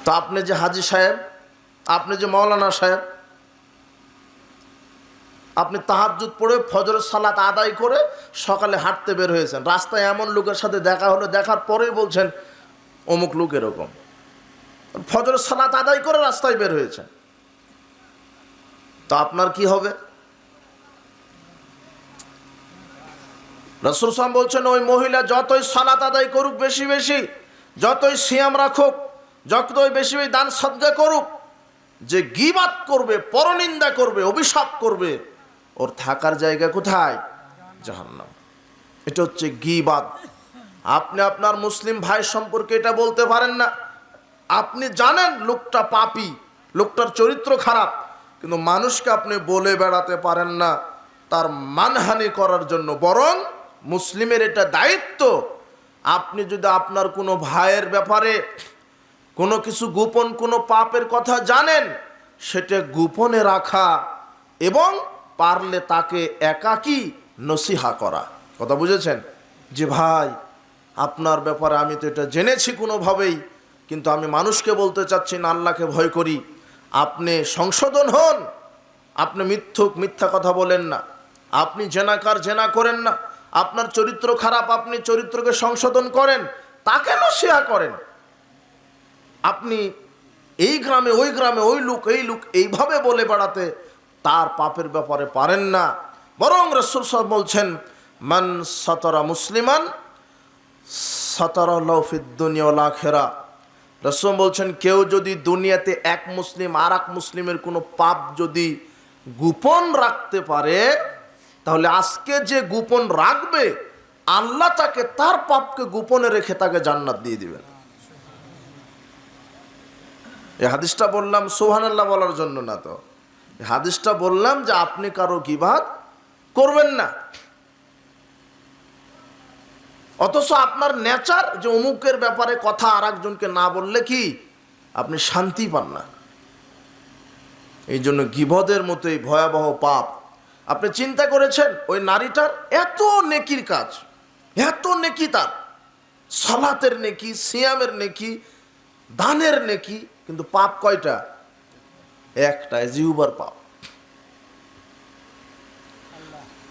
তো আপনি যে হাজি সাহেব, আপনি যে মৌলানা সাহেব, আপনি তাহাজ্জুদ পড়ে ফজরের সালাত আদায় করে সকালে হাঁটতে বের হয়েছেন, রাস্তায় এমন লোকের সাথে দেখা হলো, দেখার পরেই বলছেন অমুক লোক এরকম। ফজরের সালাত আদায় করে রাস্তায় বের হয়েছেন, তো আপনার কি হবে? রাসূল সাল্লাল্লাহু আলাইহি ওয়াসাল্লাম বলছেন ওই মহিলা যতই সালাত আদায় করুক বেশি বেশি, যতই সিয়াম রাখুক, যতই বেশি বেশি দান সদকা করুক, যে গীবাত করবে, পরনিন্দা করবে, অভিশাপ করবে, ওর থাকার জায়গা কোথায়? জাহান্নাম। এটা হচ্ছে গীবাত। আপনি আপনার মুসলিম ভাই সম্পর্কে এটা বলতে পারেন না। আপনি জানেন লোকটা পাপী, লোকটার চরিত্র খারাপ, কিন্তু মানুষকে আপনি বলে বেড়াতে পারেন না তার মানহানি করার জন্য। বরং মুসলিমের এটা দায়িত্ব, আপনি যদি আপনার কোনো ভাইয়ের ব্যাপারে কোনো কিছু গোপন কোনো পাপের কথা জানেন, সেটা গোপনে রাখা এবং পারলে তাকে একাকী নসিহা করা। কথা বুঝেছেন? যে ভাই আপনার ব্যাপারে আমি তো এটা জেনেছি কোনোভাবেই, কিন্তু আমি মানুষকে বলতে চাচ্ছি না, আল্লাহকে ভয় করি, আপনি সংশোধন হন, আপনি মিথ্যা কথা বলেন না, আপনি জেনাকার জেনা করেন না, আপনার চরিত্র খারাপ, আপনি চরিত্রকে সংশোধন করেন, তাকে নসিহা করেন। আপনি এই গ্রামে ওই গ্রামে ওই লোক এই লোক এইভাবে বলে বেড়াতে তার পাপের ব্যাপারে পারেন না। বরং রাসূল সাল্লাল্লাহু আলাইহি ওয়াসাল্লাম বলছেন মান সাতারা মুসলিমান সাতারাল্লাহু ফিদ দুনিয়া ওয়াল আখিরা। রাসূল বলছেন কেউ যদি দুনিয়াতে এক মুসলিম আর এক মুসলিমের কোনো পাপ যদি গোপন রাখতে পারে, তাহলে আজকে যে গোপন রাখবে আল্লাহ তাকে তার পাপকে গোপনে রেখে তাকে জান্নাত দিয়ে দিবেন। এই হাদিসটা বললাম সুবহানাল্লাহ বলার জন্য না, তো এই হাদিসটা বললাম যে আপনি কারো গীবাত করবেন না। অথচ আপনার নেচার যে অমুকের ব্যাপারে কথা আর একজনকে না বললে কি আপনি শান্তি পান না। এই জন্য গীবতের মতোই ভয়াবহ পাপ। আপনি চিন্তা করেছেন ওই নারীটার এত নেকির কাজ, এত নেকি, তার সালাতের নেকি, সিয়ামের নেকি, দানের নেকি, কিন্তু পাপ কয়টা? একটাই, জিহ্বার পাপ।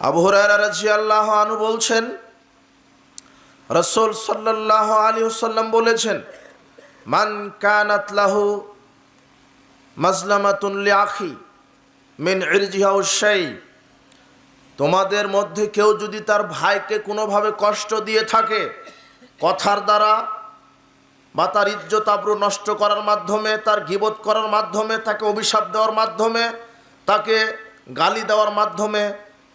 আবু হুরায়রা রাদিয়াল্লাহু আনহু বলছেন রাসূল সাল্লাল্লাহু আলাইহি ওয়াসাল্লাম বলেছেন মান কানাত লাহু মাজলামাতুন লিআখি মিন ইরজিহি আও শাই, তোমাদের মধ্যে কেউ যদি তার ভাইকে কোনোভাবে কষ্ট দিয়ে থাকে, কথার দ্বারা বা তার ইজ্জত আবরু নষ্ট করার মাধ্যমে, তার গীবত করার মাধ্যমে, তাকে অভিশাপ দেওয়ার মাধ্যমে, তাকে গালি দেওয়ার মাধ্যমে,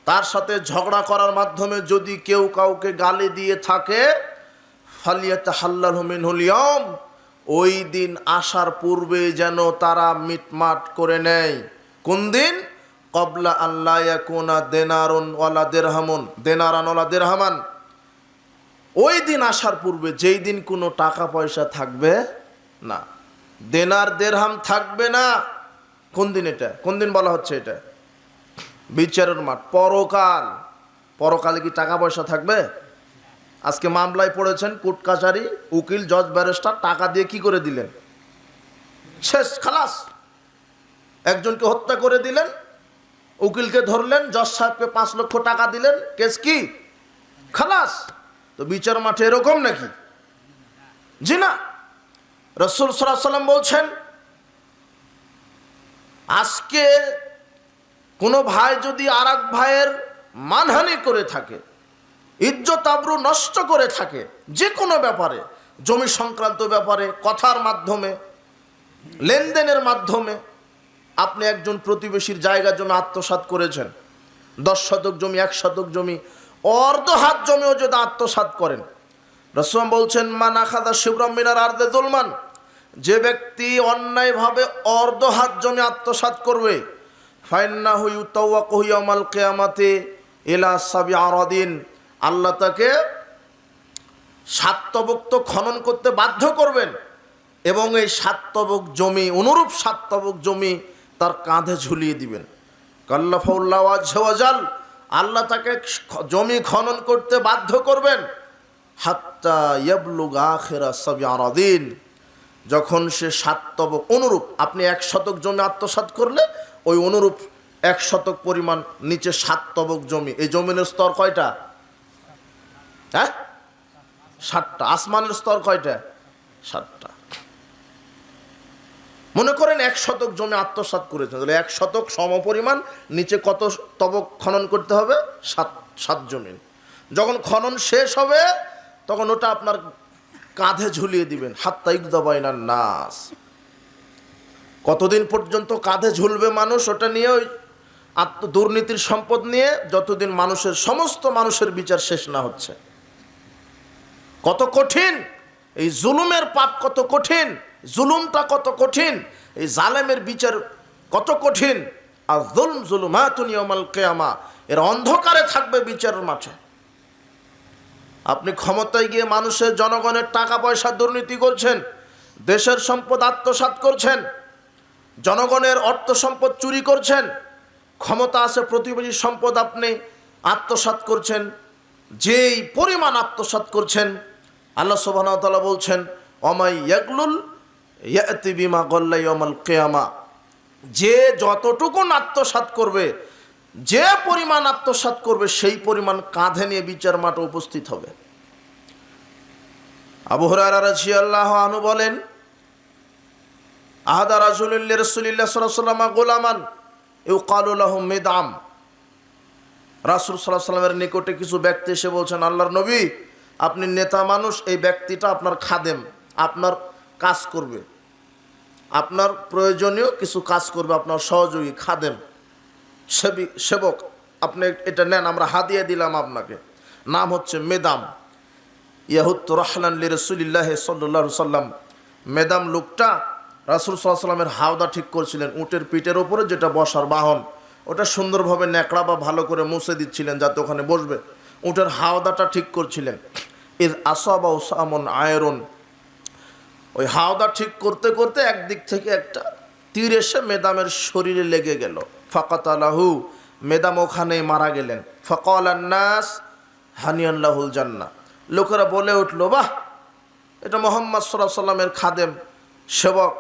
তার সাথে ঝগড়া করার মাধ্যমে যদি কেউ কাউকে গালি দিয়ে থাকে, ফালিয়াতাহাল্লালহু মিনহুল ইয়াওম, ওই দিন আসার পূর্বে যেন তারা মিটমাট করে নেয়। কোন দিন? ক্বাবলা আল্লা ইয়াকুনা দিনারুন ওয়ালা দিরহামুন, দিনারান ওয়ালা দিরহামান, ওই দিন আসার পূর্বে, যেই দিন কোনো টাকা পয়সা থাকবে না, দেনার দেরহাম থাকবে না। কোন দিন এটা? কোন দিন বলা হচ্ছে এটা? বিচারের মাঠ, পরকাল। পরকালে কি টাকা পয়সা থাকবে? আজকে মামলায় পড়েছেন, কোর্ট কাচারি, উকিল, জজ, ব্যারিস্টার টাকা দিয়ে কি করে দিলেন? শেষ, খালাস। একজনকে হত্যা করে দিলেন, উকিলকে ধরলেন, জজ সাহেবকে 5 লক্ষ টাকা দিলেন, কেস কি? খালাস। তো বিচার মাঠে এরকম নাকি? জি না। রাসূল সাল্লাল্লাহু আলাইহি ওয়াসাল্লাম বলছেন আজকে কোনো ভাই যদি আর এক ভাইয়ের মানহানি করে থাকে, ইজ্জত আবরু নষ্ট করে থাকে, যে কোনো ব্যাপারে, জমি সংক্রান্ত ব্যাপারে, কথার মাধ্যমে, লেনদেনের মাধ্যমে, আপনি একজন প্রতিবেশীর জায়গা জমি আত্মসাৎ করেছেন, 10 শতক জমি, 1 শতক জমি, অর্ধ হাত জমিও যদি আত্মসাৎ করেন, রাসূল বলছেন মান আখাযা শিবরাম মিনাল আরদি যুলমান, যে ব্যক্তি অন্যায়ভাবে অর্ধ হাত জমি আত্মসাৎ করবে, ফাইন্নাহু ইউতাওয়াকু ইয়াউমাল কিয়ামাতি ইলা সাব'i আরাদিন, আল্লাহ তাকে 7 তবক তো খনন করতে বাধ্য করবেন, এবং এই 7 তবক জমি, অনুরূপ 7 তবক জমি তার কাঁধে ঝুলিয়ে দিবেন। কাল্লাফাউল্লাহু আযজা ওয়া জাল, আল্লাহ তাকে জমি খনন করতে বাধ্য করবেন, হাত্তা ইয়াবলুগা আখিরা সাব'i আরাদিন, যখন সে 7 তবক অনুরূপ, আপনি 1 শতক জমি আত্মসাৎ করলে ওই অনুরূপ 1 শতক পরিমাণ নিচে 7 তবক জমি। এই জমিনের স্তর কয়টা? হ্যাঁ, 7টা। আসমানের স্তর কয়টা? 7টা। মনে করেন 1 শতক জমি আত্মসাৎ করেছেন, তাহলে 1 শতক সমপরিমাণ নিচে কত তবক খনন করতে হবে? 7 জমিন। যখন খনন শেষ হবে তখন ওটা আপনার কাঁধে ঝুলিয়ে দিবেন। হাত্তা ইকদাবাইনান নাস, কতদিন পর্যন্ত কাঁধে ঝুলবে মানুষ? ওটা নিয়ে ওই দুর্নীতির সম্পদ নিয়ে যতদিন মানুষের সমস্ত মানুষের বিচার শেষ না হচ্ছে। কত কঠিন এই জুলুমের পাপ, কত কঠিন জুলুমটা, কত কঠিন এই জালেমের বিচার, কত কঠিন। আর জুলম জুলুমাতুন ইয়াউমাল কিয়ামা, এর অন্ধকারে থাকবে বিচারের মাঠে। আপনি ক্ষমতায় গিয়ে মানুষের, জনগণের টাকা পয়সা দুর্নীতি করছেন, দেশের সম্পদ আত্মসাৎ করছেন, জনগণের অর্থ সম্পদ চুরি করছেন, ক্ষমতা আছে প্রতিবেশীর সম্পদ আপনি আত্মসাৎ করছেন। যেই পরিমাণ আত্মসাৎ করছেন, আল্লাহ সুবহানাহু ওয়া তাআলা বলছেন ওমাই ইয়াগলুল ইয়াতি বিমা গাল্লা ইয়াউমাল কিয়ামা, যে যতটুকু আত্মসাৎ করবে, যে পরিমাণ আত্মসাৎ করবে সেই পরিমাণ কাঁধে নিয়ে বিচার মাঠে উপস্থিত হবে। আবু হুরায়রা রাদিয়াল্লাহু আনহু বলেন, আহাদা রাজুলুল লিরাসূলিল্লাহ সাল্লাল্লাহু আলাইহি ওয়াসাল্লাম গোলামান ইউকালু লাহু মিদআম, রাসূল সাল্লাল্লাহু আলাইহি ওয়াসাল্লামের নিকটে কিছু ব্যক্তি এসে বলছেন, আল্লাহর নবী, আপনি নেতা মানুষ, এই ব্যক্তিটা আপনার খাদেম, আপনার কাজ করবে, আপনার প্রয়োজনীয় কিছু কাজ করবে, আপনার সহযোগী, খাদেম, সেবক, আপনি এটা নেন, আমরা হাদিয়া দিলাম আপনাকে। নাম হচ্ছে মেদাম। ইয়াহুত রাহলান লিরাসূলিল্লাহ সাল্লাল্লাহু আলাইহি ওয়াসাল্লাম, মেদাম লোকটা রাসূল সাল্লাল্লাহু আলাইহি ওয়াসাল্লামের হাওদা ঠিক করছিলেন, উটের পিঠের উপরে যেটা বসার বাহন, ওটা সুন্দরভাবে ন্যাকড়া বা ভালো করে মুছে দিচ্ছিলেন যাতে ওখানে বসবে। উটের হাওদাটা ঠিক করছিলেন। ইয আসাবা উসামুন আয়রুন, ওই হাওদা ঠিক করতে করতে একদিক থেকে একটা তীর এসে মেদামের শরীরে লেগে গেল। ফাকাতালাহু, মেদাম ওখানেই মারা গেলেন। ফাকালান নাস হানিয়ান লাহুল জান্নাহ, লোকেরা বলে উঠল, বাহ, এটা মুহাম্মদ সাল্লাল্লাহু আলাইহি ওয়াসাল্লামের খাদেম, সেবক,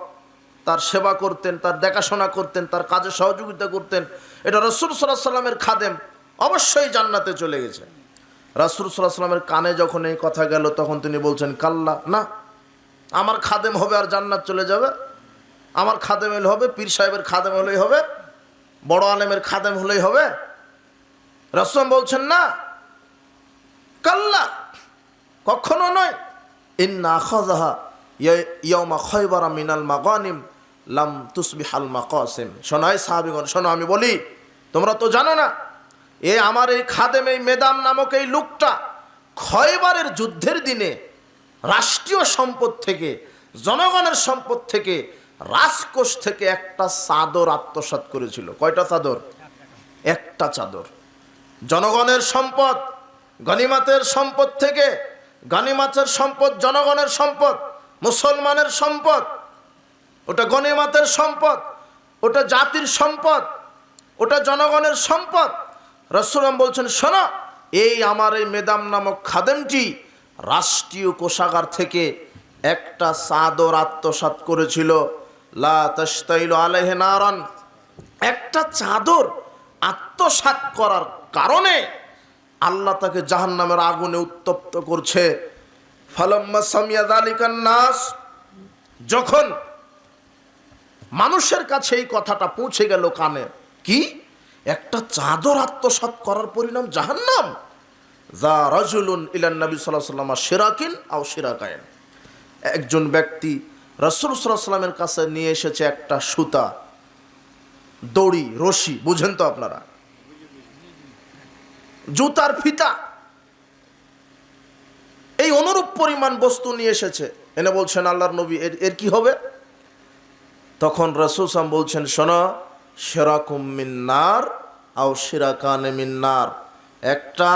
তার সেবা করতেন, তার দেখাশোনা করতেন, তার কাজে সহযোগিতা করতেন, এটা রাসূল সাল্লাল্লাহু আলাইহি ওয়াসাল্লামের খাদেম, অবশ্যই জান্নাতে চলে গেছে। রাসূল সাল্লাল্লাহু আলাইহি ওয়াসাল্লামের কানে যখন এই কথা গেল তখন তিনি বলছেন, কাল্লা, না, আমার খাদেম হবে আর জান্নাত চলে যাবে? আমার খাদেম হলে হবে? পীর সাহেবের খাদেম হলেই হবে? বড় আলেমের খাদেম হলেই হবে? রাসূল বলছেন না, কাল্লা, কখনো নয়। ইন্না আখাযাহা ইয়াউমা খায়বার মিনাল মাগানিম লাম তুসবিহাল মাকাসিম। শোনাই সাহাবীগণ, শোনো, আমি বলি, তোমরা তো জানো না, আমার এই খাদেম, এই মেদাম নামক এই লোকটা খয়বারের যুদ্ধের দিনে রাষ্ট্রীয় সম্পদ থেকে, জনগণের সম্পদ থেকে, রাজকোষ থেকে একটা চাদর আত্মসাৎ করেছিল। কয়টা চাদর? একটা চাদর। জনগণের সম্পদ, গনিমতের সম্পদ থেকে, গনিমতের সম্পদ জনগণের সম্পদ, মুসলমানের সম্পদ, ওটা গনিমতের সম্পদ, ওটা জাতির সম্পদ, ওটা জনগণের সম্পদ। রাসূল বলছেন, শোনো, এই আমার এই মেদাম নামক খাদেমটি রাষ্ট্রীয় কোষাগার থেকে একটা চাদর আত্মসাৎ করেছিল। লা তাশতাইলু আলাইহি নারান, একটা চাদর আত্মসাৎ করার কারণে আল্লাহ তাকে জাহান্নামের আগুনে উত্তপ্ত করছে। ফালাম্মা সামিয়া যালিকান নাস, যখন মানুষের কাছে এই কথাটা পৌঁছে গেল কানে, কি একটা চাদর আত্মসাৎ করার পরিণাম জাহান্নাম। যা রাজুলুন ইলান নবী সাল্লাল্লাহু আলাইহি ওয়াসাল্লাম শিরাকিন আও শিরাকাইন, একজন ব্যক্তি রাসূল সাল্লাল্লাহু আলাইহি ওয়াসাল্লামের কাছে নিয়ে এসেছে একটা সুতা, দড়ি, রশি, বুঝেন তো আপনারা, জুতার ফিতা, এই অনুরূপ পরিমাণ বস্তু নিয়ে এসেছে, এনে বলছেন, আল্লাহর নবী, এর কি হবে? তখন রাসূল সাল্লাল্লাহু আলাইহি ওয়াসাল্লাম বলছেন, শোনো, শিরাকুম মিন নার আও শিরাকানে মিন নার, একটা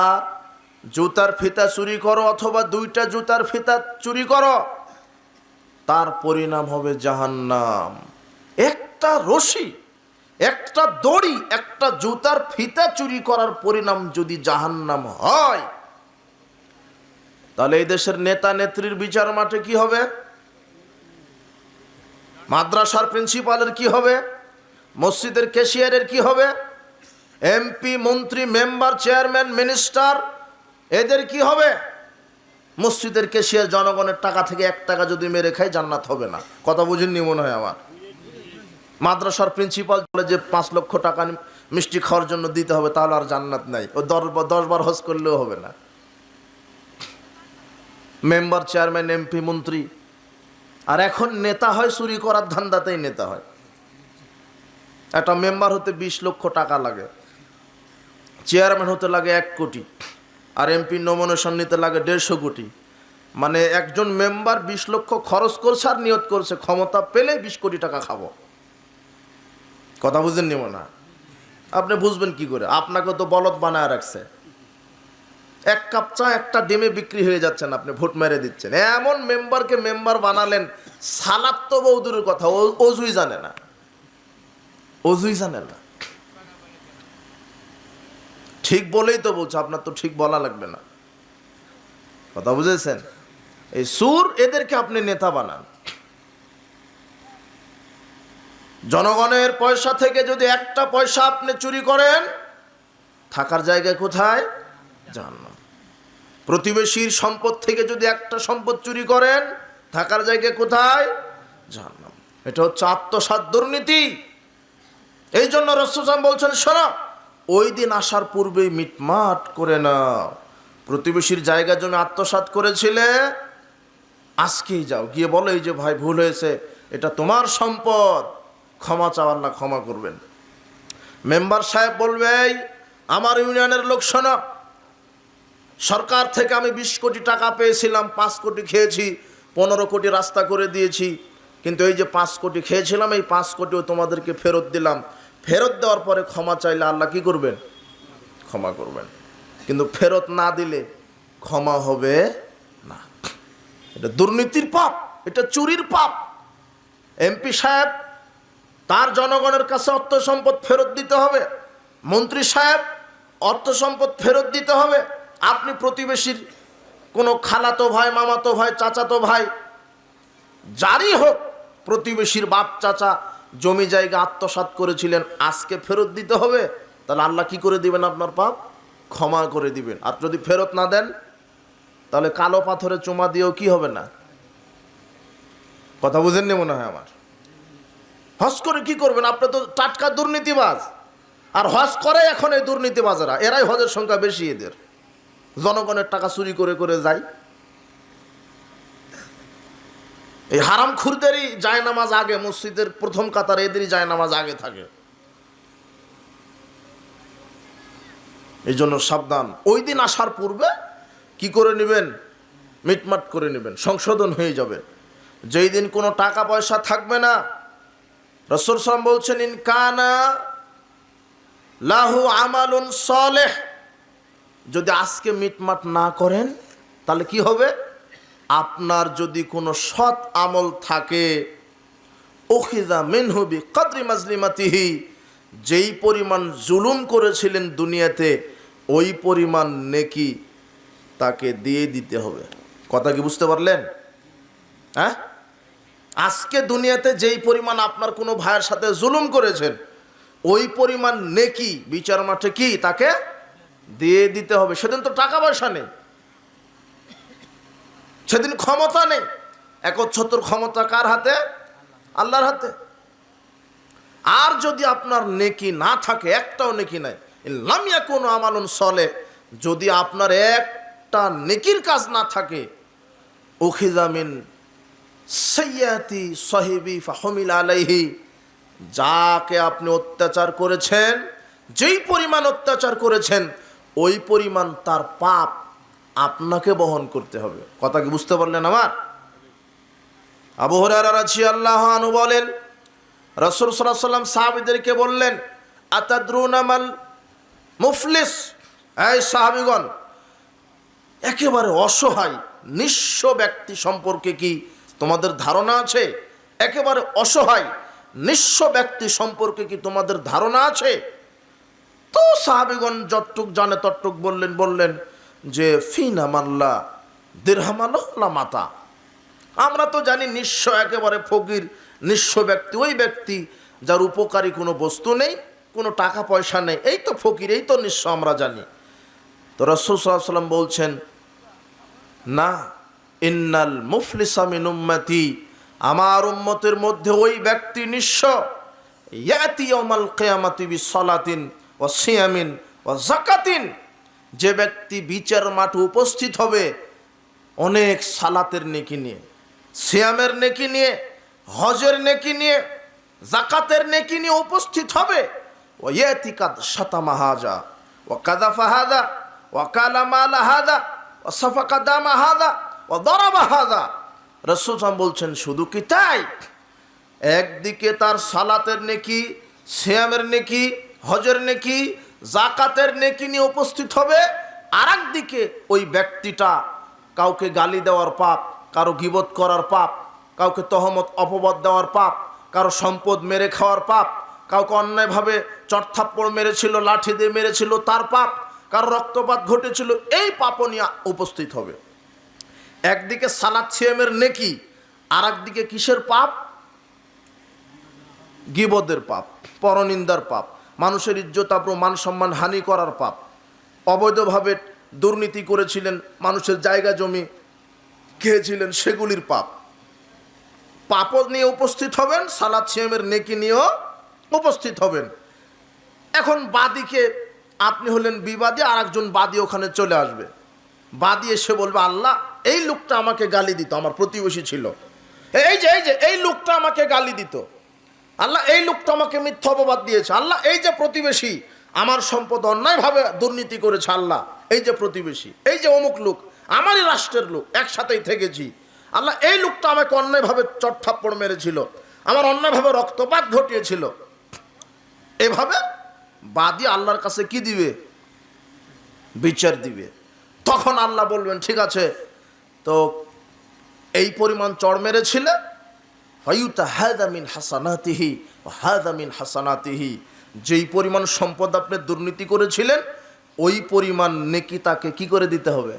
জুতার ফিতা চুরি করো অথবা দুইটা জুতার ফিতা চুরি করো, তার পরিণাম হবে জাহান্নাম। একটা রশি, একটা দড়ি, একটা জুতার ফিতা চুরি করার পরিণাম যদি জাহান্নাম হয়, তাহলে এই দেশের নেতা নেত্রীর বিচার মাঠে কি হবে? মাদ্রাসার প্রিন্সিপালের কি হবে? মসজিদের ক্যাশিয়ারের কি হবে? এমপি, মন্ত্রী, মেম্বার, চেয়ারম্যান, মিনিস্টার, এদের কি হবে? মসজিদের ক্যাশিয়ার জনগণের টাকা থেকে 1 টাকা যদি মেরে খায় জান্নাত হবে না। কথা বুঝেননি মনে হয় আমার। মাদ্রাসার প্রিন্সিপাল বলে যে 5 লক্ষ টাকা মিষ্টি খাওয়ার জন্য দিতে হবে, তাহলে আর জান্নাত নাই। ও 10 বার হজ করলেও হবে না। মেম্বার, চেয়ারম্যান, এমপি, মন্ত্রী, আর এখন নেতা হয় চুরি করার ধান্দাতেই নেতা হয়। একটা মেম্বার হতে 20 লক্ষ টাকা লাগে, চেয়ারম্যান হতে লাগে 1 কোটি, আর এমপি নমিনেশন নিতে লাগে 150 কোটি। মানে একজন মেম্বার 20 লক্ষ খরচ করছে আর নিয়ত করছে ক্ষমতা পেলে 20 কোটি টাকা খাবো। কথা বুঝেননি মনে হয়? আপনি বুঝবেন কি করে? আপনাকে তো বলদ বানায় রাখছে। 1 কাপ চা 1টা ডিমে বিক্রি হয়ে যাচ্ছেন, আপনি ভোট মেরে দিচ্ছেন। এমন মেম্বারকে মেম্বার বানালেন, সালাত তো বৌদুরের কথা, অজুই জানে না, অজুই জানে না। ঠিক বলেই তো বলছে, আপনার তো ঠিক বলা লাগবে না। কথা বুঝেছেন? এই সুর, এদেরকে আপনি নেতা বানান। জনগণের পয়সা থেকে যদি 1টা পয়সা আপনি চুরি করেন, থাকার জায়গায় কোথায়? জাহান্নাম। প্রতিবেশীর সম্পদ থেকে যদি 1টা সম্পদ চুরি করেন, থাকার জায়গায় কোথায়? জাহান্নাম। এটা হচ্ছে আত্মসাৎ, দুর্নীতি। এই জন্য রাসূল সাল্লাল্লাহু আলাইহি ওয়াসাল্লাম বলছেন, শোনো, ওই দিন আসার পূর্বেই মিটমাট করে নাও। প্রতিবেশীর জায়গা জমি আত্মসাৎ করেছিলে, আজকেই যাও, গিয়ে বলো এই যে ভাই ভুল হয়েছে, এটা তোমার সম্পদ, ক্ষমা চাও, আল্লাহ ক্ষমা করবেন। মেম্বার সাহেব বলবে, এই আমার ইউনিয়নের লোক শোনো, সরকার থেকে আমি 20 কোটি টাকা পেয়েছিলাম, 5 কোটি খেয়েছি, 15 কোটি রাস্তা করে দিয়েছি, কিন্তু এই যে 5 কোটি খেয়েছিলাম, এই 5 কোটিও তোমাদেরকে ফেরত দিলাম। ফেরত দেওয়ার পরে ক্ষমা চাইলে আল্লাহ কি করবেন? ক্ষমা করবেন। কিন্তু ফেরত না দিলে ক্ষমা হবে না। এটা দুর্নীতির পাপ, এটা চুরির পাপ। এমপি সাহেব, তার জনগণের কাছে অর্থ সম্পদ ফেরত দিতে হবে। মন্ত্রী সাহেব, অর্থ সম্পদ ফেরত দিতে হবে। আপনি প্রতিবেশীর কোনো খালাতো ভাই, মামাতো ভাই, চাচাতো ভাই, যারই হোক, প্রতিবেশীর বাপ চাচা জমি জায়গা আত্মসাৎ করেছিলেন, আজকে ফেরত দিতে হবে। তাহলে আল্লাহ কি করে দিবেন? আপনার পাপ ক্ষমা করে দিবেন। আর যদি ফেরত না দেন, তাহলে কালো পাথরে চুমা দিয়েও কি হবে না। কথা বুঝেননি মনে হয় আমার। হজ করে কি করবেন? আপনি তো টাটকা দুর্নীতিবাজ। আর হজ করে এখন এই দুর্নীতিবাজেরা, এরাই হজের সংখ্যা বেশি। এদের জনগণের টাকা চুরি করে করে যায়। এই হারাম খুরদেরই জায়নামাজ আগে, মসজিদের প্রথম কাতারে এদেরই জায়নামাজ আগে থাকে। এই জন্য সাবধান। ওই দিন আসার পূর্বে কি করে নেবেন? মিটমাট করে নেবেন, সংশোধন হয়ে যাবে। যেই দিন কোনো টাকা পয়সা থাকবে না, রাসূল সাল্লাল্লাহু আলাইহি ওয়াসাল্লাম বলছেন, ইন কানা লাহু আমালুন সালেহ, যদি আজকে মিটমাট না করেন, তাহলে কি হবে? আপনার যদি কোনো সৎ আমল থাকে, উখিযা মিনহু বিকদরি মাজলিমাতিহি, যেই পরিমাণ জুলুম করেছিলেন দুনিয়াতে, ওই পরিমাণ নেকি তাকে দিয়ে দিতে হবে। কথা কি বুঝতে পারলেন? হ্যাঁ, আজকে দুনিয়াতে যেই পরিমাণ আপনার কোনো ভাইয়ের সাথে জুলুম করেছেন, ওই পরিমাণ নেকি বিচার মাঠে কি তাকে দিয়ে দিতে হবে। সেদিন তো টাকা পয়সা নেই, সেদিন ক্ষমতা নেই। একচ্ছত্র ক্ষমতা কার হাতে? আল্লাহর হাতে। আর যদি আপনার নেকি না থাকে, একটাও নেকি নাই, লাম ইয়াকুন আমালুন সালেহ, যদি আপনার একটা নেকির কাজ না থাকে, উখিযা মিন সাইয়্যাতি সাহিবি ফাহুমিল আলাইহি, যাকে আপনি অত্যাচার করেছেন, যেই পরিমাণ অত্যাচার করেছেন, ওই পরিমাণ তার পাপ আপনাকে বহন করতে হবে। কথা কি বুঝতে পারলেন আমার? আবু হুরায়রা রাদিয়াল্লাহু আনহু বলেন, রাসূল সাল্লাল্লাহু আলাইহি ওয়াসাল্লাম সাহাবীদেরকে বললেন, আতাদরুনা মাল মুফলিস, এই সাহাবীগণ, একেবারে অসহায় নিঃস্ব ব্যক্তি সম্পর্কে কি তোমাদের ধারণা আছে? একেবারে অসহায় নিঃস্ব ব্যক্তি সম্পর্কে কি তোমাদের ধারণা আছে? তো সাহাবীগণ যতটুক জানে ততটুক বললেন যে ফিনা মাল্লা দিরহামালা মাতা, আমরা তো জানি নিঃস্ব, একেবারে ফকির, নিঃস্ব ব্যক্তি ওই ব্যক্তি যার উপকারী কোনো বস্তু নেই, কোনো টাকা পয়সা নেই, এই তো ফকির, এই তো নিঃস্ব, আমরা জানি। তো রাসূল সাল্লাল্লাহু আলাইহি ওয়াসাল্লাম বলছেন, না, ইন্নাল মুফলিসা মিন উম্মতি, আমার উম্মতের মধ্যে ওই ব্যক্তি নিঃস্ব, ইয়াতি ইয়াউমাল কিয়ামাতি বিসসালাতিন ওয়া সিয়ামিন ওয়া যাকাতিন, যে ব্যক্তি বিচার মাঠে উপস্থিত হবে অনেক সালাতের নেকি নিয়ে, সিয়ামের নেকি নিয়ে, হজের নেকি নিয়ে, যাকাতের নেকি নিয়ে উপস্থিত হবে। ওয়া ইয়াতি কাদ শাতামা হাযা ওয়া কাযাফা হাযা ওয়া কালা মালা হাযা ওয়া সাফাকা দামা হাযা ওয়া দারাবা হাযা। রাসূল সাল্লাল্লাহু বলছেন, শুধু কি তাই? একদিকে তার সালাতের নেকি, সিয়ামের নেকি, হজের নেকি, যাকাতের নেকি নিয়ে উপস্থিত হবে, আর একদিকে ওই ব্যক্তিটা কাউকে গালি দেওয়ার পাপ, কারো গীবত করার পাপ, কাউকে তহমত অপবাদ দেওয়ার পাপ, কারো সম্পদ মেরে খাওয়ার পাপ, কাউকে অন্যায়ভাবে চড়থাপ্পড় মেরেছিল, লাঠি দিয়ে মেরেছিল তার পাপ, কারো রক্তপাত ঘটেছিল, এই পাপও নিয়ে উপস্থিত হবে। একদিকে সালাত সিয়ামের নেকি, আর একদিকে কিসের পাপ? গীবতের পাপ, পরনিন্দার পাপ, মানুষের ইজ্জত আবরু মান সম্মান হানি করার পাপ, অবৈধভাবে দুর্নীতি করেছিলেন, মানুষের জায়গা জমি খেয়েছিলেন, সেগুলির পাপ। পাপও নিয়ে উপস্থিত হবেন, সালাত সিয়ামের নেকি নিয়েও উপস্থিত হবেন। এখন বাদীকে, আপনি হলেন বিবাদী, আর একজন বাদী ওখানে চলে আসবে। বাদী এসে বলবে, আল্লাহ, এই লোকটা আমাকে গালি দিত, আমার প্রতিবেশী ছিল, এই যে এই লোকটা আমাকে গালি দিত, আল্লাহ এই লোকটা আমাকে মিথ্যা অপবাদ দিয়েছে, আল্লাহ এই যে প্রতিবেশী আমার সম্পদ অন্যায়ভাবে দুর্নীতি করেছে, আল্লাহ এই যে প্রতিবেশী, এই যে অমুক লোক, আমারই রাষ্ট্রের লোক, একসাথেই থেকেছি, আল্লাহ এই লোকটা আমাকে অন্যায়ভাবে চড়থাপ্পড় মেরেছিল, আমার অন্যায়ভাবে রক্তপাত ঘটিয়েছিল। এভাবে বাদী আল্লাহর কাছে কি দিবে? বিচার দিবে। তখন আল্লাহ বলবেন, ঠিক আছে, তো এই পরিমাণ চড় মেরেছিলে, ফায়ুতা হাযা মিন হাসানাতিহি ওয়া হাযা মিন হাসানাতিহি, যেই পরিমাণ সম্পদ আপনি দুর্নীতি করেছিলেন ওই পরিমাণ নেকি তাকে কি করে দিতে হবে?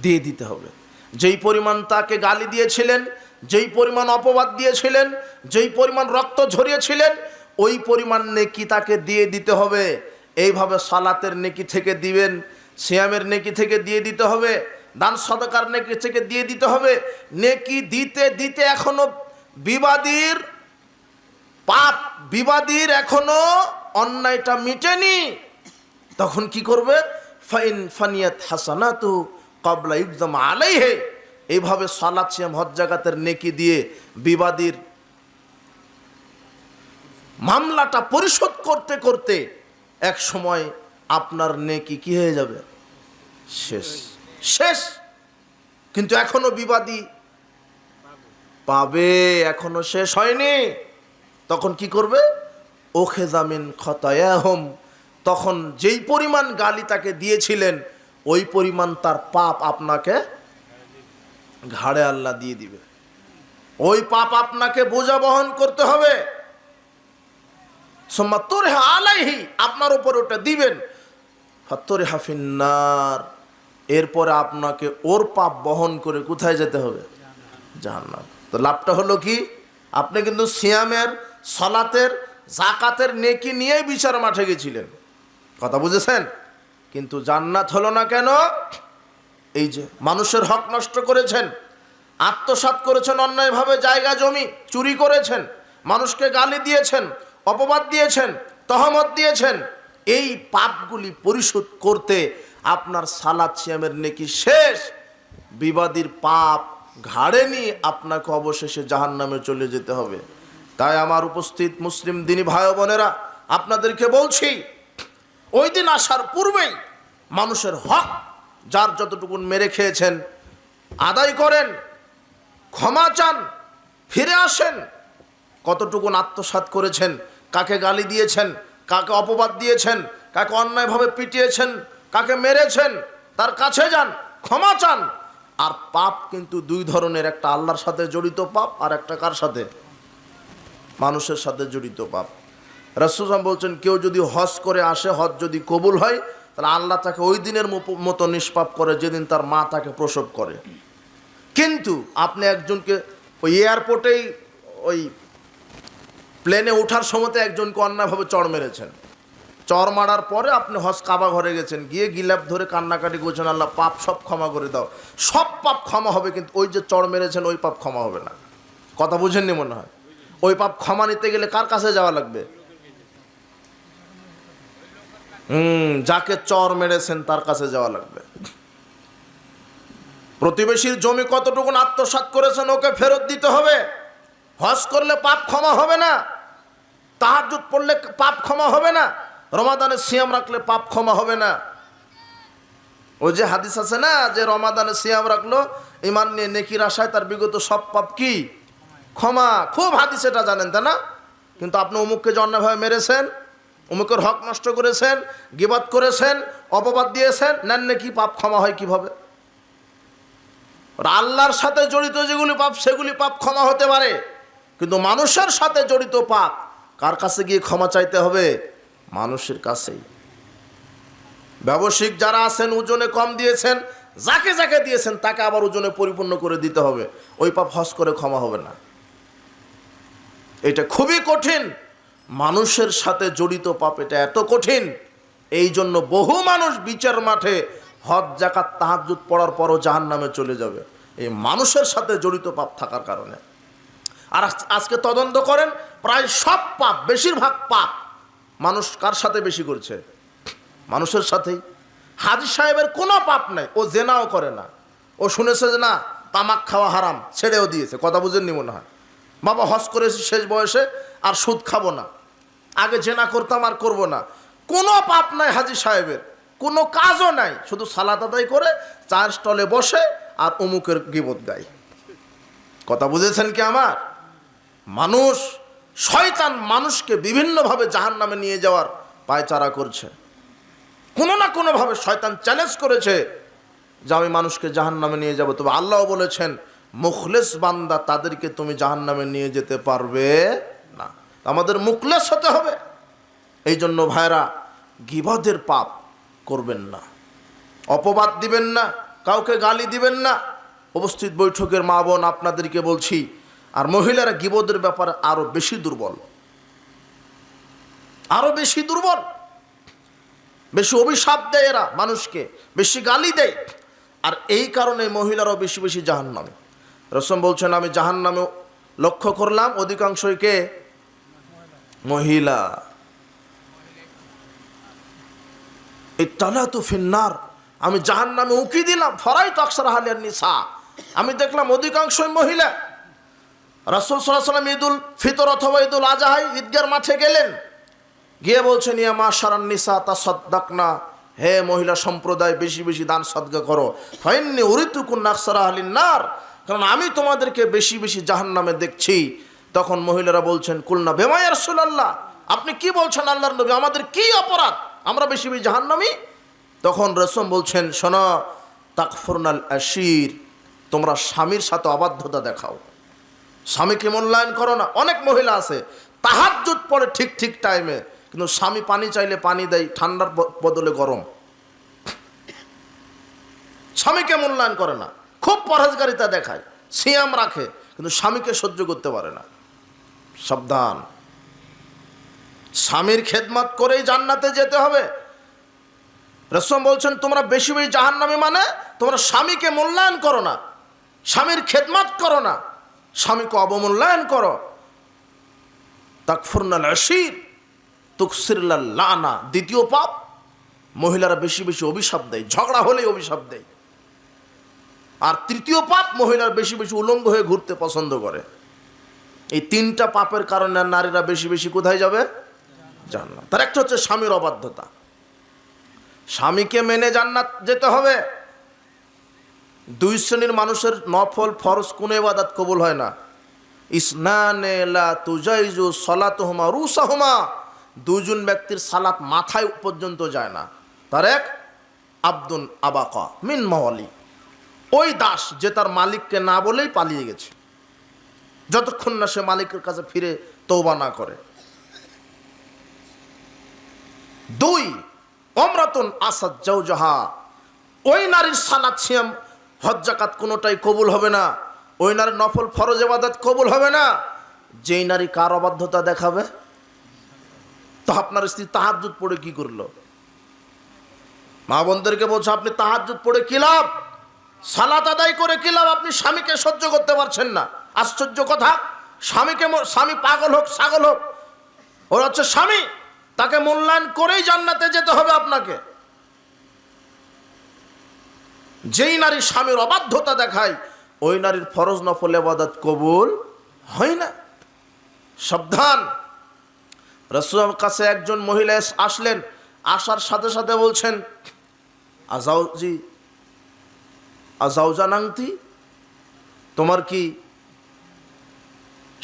দিয়ে দিতে হবে। যেই পরিমাণ তাকে গালি দিয়েছিলেন, যেই পরিমাণ অপবাদ দিয়েছিলেন, যেই পরিমাণ রক্ত ঝরিয়েছিলেন, ওই পরিমাণ নেকি তাকে দিয়ে দিতে হবে। এইভাবে সালাতের নেকি থেকে দিবেন, সিয়ামের নেকি থেকে দিয়ে দিতে হবে, দান সদকার নেকি থেকে দিয়ে দিতে হবে। নেকি দিতে দিতে এখনো বিবাদীর পাপ, বিবাদীর এখনো অন্যায়টা মিটেনি। তখন কি করবে? ফাইন ফানিয়াত হাসানাতু ক্বাবলা ইউকদাম আলাইহি, এইভাবে সালাত সিয়াম হজ যাকাতের নেকি দিয়ে বিবাদীর মামলাটা পরিশোধ করতে করতে এক সময় আপনার নেকি কি হয়ে যাবে? শেষ শেষ। কিন্তু এখনো বিবাদী পাবে, এখনো শেষ হয়নি। তখন কি করবে? ওখেযা মিন খতায়াহুম, তখন যেই পরিমাণ গালি তাকে দিয়েছিলেন ওই পরিমাণ তার পাপ আপনাকে ঘাড়ে আল্লাহ দিয়ে দিবে। ওই পাপ আপনাকে বোঝা বহন করতে হবে। সুম্মা তুরহা আলাইহি, আপনার উপর ওটা দিবেন। ফাতুরহা ফিন্নার, এরপরে আপনাকে ওর পাপ বহন করে কোথায় যেতে হবে? জাহান্নাম। তো লাভটা হলো কি? আপনি কিন্তু সিয়ামের, সালাতের, যাকাতের নেকি নিয়েই বিচার মাঠে গেছিলেন, কথা বুঝেছেন? কিন্তু জান্নাত হলো না কেন? এই যে মানুষের হক নষ্ট করেছেন, আত্মসাৎ করেছেন, অন্যায়ভাবে জায়গা জমি চুরি করেছেন, মানুষকে গালি দিয়েছেন, অপবাদ দিয়েছেন, তহমত দিয়েছেন, এই পাপগুলি পরিশোধ করতে আপনার সালাত সিয়ামের নেকি শেষ। বিবাদীর পাপ ঘাড়ে নিয়ে আপনাকে অবশেষে জাহান্নামে চলে যেতে হবে। তাই আমার উপস্থিত মুসলিম দিনী ভাই বোনেরা, আপনাদেরকে বলছি, ওই দিন আসার পূর্বেই মানুষের হক যার যতটুকু মেরে খেয়েছেন আদায় করেন, ক্ষমা চান, ফিরে আসেন। কতটুকুন আত্মসাৎ করেছেন, কাকে গালি দিয়েছেন, কাকে অপবাদ দিয়েছেন, কাকে অন্যায়ভাবে পিটিয়েছেন, কাকে মেরেছেন, তার কাছে যান, ক্ষমা চান। আর পাপ কিন্তু দুই ধরনের, একটা আল্লাহর সাথে জড়িত পাপ, আর একটা কার সাথে? মানুষের সাথে জড়িত পাপ। রাসূল সাল্লাল্লাহু আলাইহি ওয়াসাল্লাম বলছেন, কেউ যদি হজ করে আসে, হজ যদি কবুল হয়, তাহলে আল্লাহ তাকে ওই দিনের মতো নিষ্পাপ করে যেদিন তার মা তাকে প্রসব করে। কিন্তু আপনি একজনকে ওই এয়ারপোর্টেই ওই প্লেনে ওঠার সময়তে একজনকে অন্যায়ভাবে চড় মেরেছেন, চর মারার পরে আপনি হজ কাবা ঘরে গেছেন, গিয়ে গিলাপ ধরে কান্নাকাটি করছেন, আল্লাহ পাপ সব ক্ষমা করে দাও, সব পাপ ক্ষমা হবে, কিন্তু ওই যে চর মেরেছেন ওই পাপ ক্ষমা হবে না। কথা বুঝেননি মনে হয়? ওই পাপ ক্ষমা নিতে গেলে কার কাছে যাওয়া লাগবে? যাকে চর মেরেছেন তার কাছে যাওয়া লাগবে। প্রতিবেশীর জমি কতটুকু আত্মসাৎ করেছেন ওকে ফেরত দিতে হবে। হজ করলে পাপ ক্ষমা হবে না, তাহাজ্জুদ পড়লে পাপ ক্ষমা হবে না, রমাদানে সিয়াম রাখলে পাপ ক্ষমা হবে না। ওই যে হাদিস আছে না, যে রমাদানে সিয়াম রাখলো ঈমান নিয়ে নেকির আশায় তার বিগত সব পাপ কি ক্ষমা। খুব হাদিস এটা জানেন, তাই না? কিন্তু আপনি অমুককে অন্যায়ভাবে মেরেছেন, অমুকের হক নষ্ট করেছেন, গীবত করেছেন, অপবাদ দিয়েছেন, নেন নাকি পাপ ক্ষমা হয় কিভাবে? আল্লাহর সাথে জড়িত যেগুলি পাপ সেগুলি পাপ ক্ষমা হতে পারে, কিন্তু মানুষের সাথে জড়িত পাপ কার কাছে গিয়ে ক্ষমা চাইতে হবে? মানুষের কাছেই। ব্যবসায়িক যারা আছেন ওজনে কম দিয়েছেন, যাকে যাকে দিয়েছেন তাকে আবার ওজনে পরিপূর্ণ করে দিতে হবে, ওই পাপ হজ করে ক্ষমা হবে না। এটা খুবই কঠিন, মানুষের সাথে জড়িত পাপ এটা এত কঠিন, এই জন্য বহু মানুষ বিচার মাঠে হজ যাকাত তাহাজ্জুদ পড়ার পরও জাহান্নামে চলে যাবে, এই মানুষের সাথে জড়িত পাপ থাকার কারণে। আর আজকে তদন্ত করেন, প্রায় সব পাপ, বেশিরভাগ পাপ মানুষ কার সাথে বেশি করছে? মানুষের সাথেই। হাজী সাহেবের কোনো পাপ নাই, ও জেনাও করে না, ও শুনেছে যে না তামাক খাওয়া হারাম, ছেড়েও দিয়েছে। কথা বুঝেননি মনে হয়? বাবা হজ করেছি শেষ বয়সে, আর সুদ খাবো না, আগে জেনা করতাম আর করব না। কোনো পাপ নাই হাজী সাহেবের, কোনো কাজও নাই, শুধু সালাত আদায় করে চার স্টলে বসে আর অমুকের গীবত গায়। কথা বুঝেছেন কি আমার? মানুষ, শয়তান মানুষকে বিভিন্নভাবে জাহান্নামে নিয়ে যাওয়ার পায়চারা করছে। কোনো না কোনোভাবে শয়তান চ্যালেঞ্জ করেছে যে আমি মানুষকে জাহান্নামে নিয়ে যাব, তবে আল্লাহ বলেছেন মুখলেস বান্দা তাদেরকে তুমি জাহান্নামে নিয়ে যেতে পারবে না। আমাদের মুখলেস হতে হবে। এই জন্য ভাইরা, গীবতের পাপ করবেন না, অপবাদ দিবেন না, কাউকে গালি দিবেন না। উপস্থিত বৈঠকের মা বোন আপনাদেরকে বলছি, আর মহিলারা গীবতের ব্যাপারে আরো বেশি দুর্বল, আরো বেশি দুর্বল, বেশি অভিশাপ দেয় এরা মানুষকে, বেশি গালি দেয়, আর এই কারণে মহিলারাও বেশি বেশি জাহান্নামে। রাসূল বলছেন আমি জাহান্নামে লক্ষ্য করলাম অধিকাংশই কে? মহিলা। ইত্তালাতু ফিন্নার, আমি জাহান্নামে উকি দিলাম, ফারাইতু আকসারা আহলিন নিসা, আমি দেখলাম অধিকাংশই মহিলা। রাসূল সাল্লাল্লাহু আলাইহি ওয়াসাল্লাম ঈদুল ফিতর অথবা ঈদুল আজহায় ঈদগার মাঠে গেলেন, গিয়ে বলছেন ইয়া মাশারান নিসা তাসাদদাকনা, হে মহিলা সম্প্রদায় বেশি বেশি দান সদকা করো, ফাইন্নী উরিতু কুন্না আকসারা আহলিন নার, কারণ আমি তোমাদেরকে বেশি বেশি জাহান্নামে দেখছি। তখন মহিলারা বলছেন কুলনা বিমা ইয়া রাসূলুল্লাহ, আপনি কি বলছেন আল্লাহর নবী, আমাদের কি অপরাধ আমরা বেশি বেশি জাহান্নামী? তখন রাসূল বলছেন শোনো, তাকফুরনাল আশির, তোমরা স্বামীর সাথে অবাধ্যতা দেখাও, স্বামীকে মূল্যায়ন করো না। অনেক মহিলা আছে তাহাজ্জুদ পড়ে ঠিক ঠিক টাইমে, কিন্তু স্বামী পানি চাইলে পানি দেয়, ঠান্ডার বদলে গরম। স্বামীকে মূল্যায়ন করে না, খুব পরহেজগারিতা দেখায়, সিয়াম রাখে, কিন্তু স্বামীকে সহ্য করতে পারে না। সাবধান, স্বামীর খেদমত করেই জান্নাতে যেতে হবে। রাসূল বলছেন তোমরা বেশি বেশি জাহান্নামী, মানে তোমরা স্বামীকে মূল্যায়ন করো না, স্বামীর খেদমত করো না, স্বামীকে অবমূল্যায়ন করো। তাকফুরনাল আশির তুকসিরুল লানা, দ্বিতীয় পাপ, মহিলারা বেশি বেশি অভিশাপ দেয়, ঝগড়া হলেই অভিশাপ দেয়। আর তৃতীয় পাপ, মহিলারা বেশি বেশি উলঙ্গ হয়ে ঘুরতে পছন্দ করে। এই তিনটা পাপের কারণে নারীরা বেশি বেশি কোথায় যাবে? জান্নাত। তার একটা হচ্ছে স্বামীর অবাধ্যতা, স্বামীকে মেনে জান্নাত যেতে হবে। দুই শ্রেণীর মানুষের নফল ফরজ কোন ইবাদত কবুল হয় না। ইসনানে লা তুজাইজু সালাতুহুমা রুসাহুমা, দুজন ব্যক্তির সালাত মাথায় পর্যন্ত যায় না। তার এক আব্দুন আবাকা মিন মাওয়ালি, ওই দাস যে তার মালিককে না বলেই পালিয়ে গেছে, যতক্ষণ না সে মালিকের কাছে ফিরে তওবা না করে। দুই ওমরাতুন আসাদ জাওজাহা, ওই নারীর সালাত সিয়াম হজ যাকাত কোনোটাই কবুল হবে না, ওই নারীর নফল ফরজ ইবাদত কবুল হবে না, যেই নারী কার অবাধ্যতা দেখাবে? তো আপনার স্ত্রী তাহাজ্জুদ পড়ে কি করলো? মা বোনদেরকে বলছে, আপনি তাহাজ্জুদ পড়ে কি লাভ, সালাত আদায় করে কি লাভ? আপনি স্বামীকে সহ্য করতে পারছেন না। আশ্চর্য কথা, স্বামী পাগল হোক ছাগল হোক, ওর হচ্ছে স্বামী, তাকে মূল্যায়ন করেই জান্নাতে যেতে হবে আপনাকে। যেই নারী স্বামীর অবাধ্যতা দেখায়, ওই নারীর ফরজ নফল ইবাদত কবুল হয় না। সাবধান। রাসূলের কাছে একজন মহিলা আসলেন, আসার সাথে সাথে বলছেন, আজাউজানাংতি, তোমার কি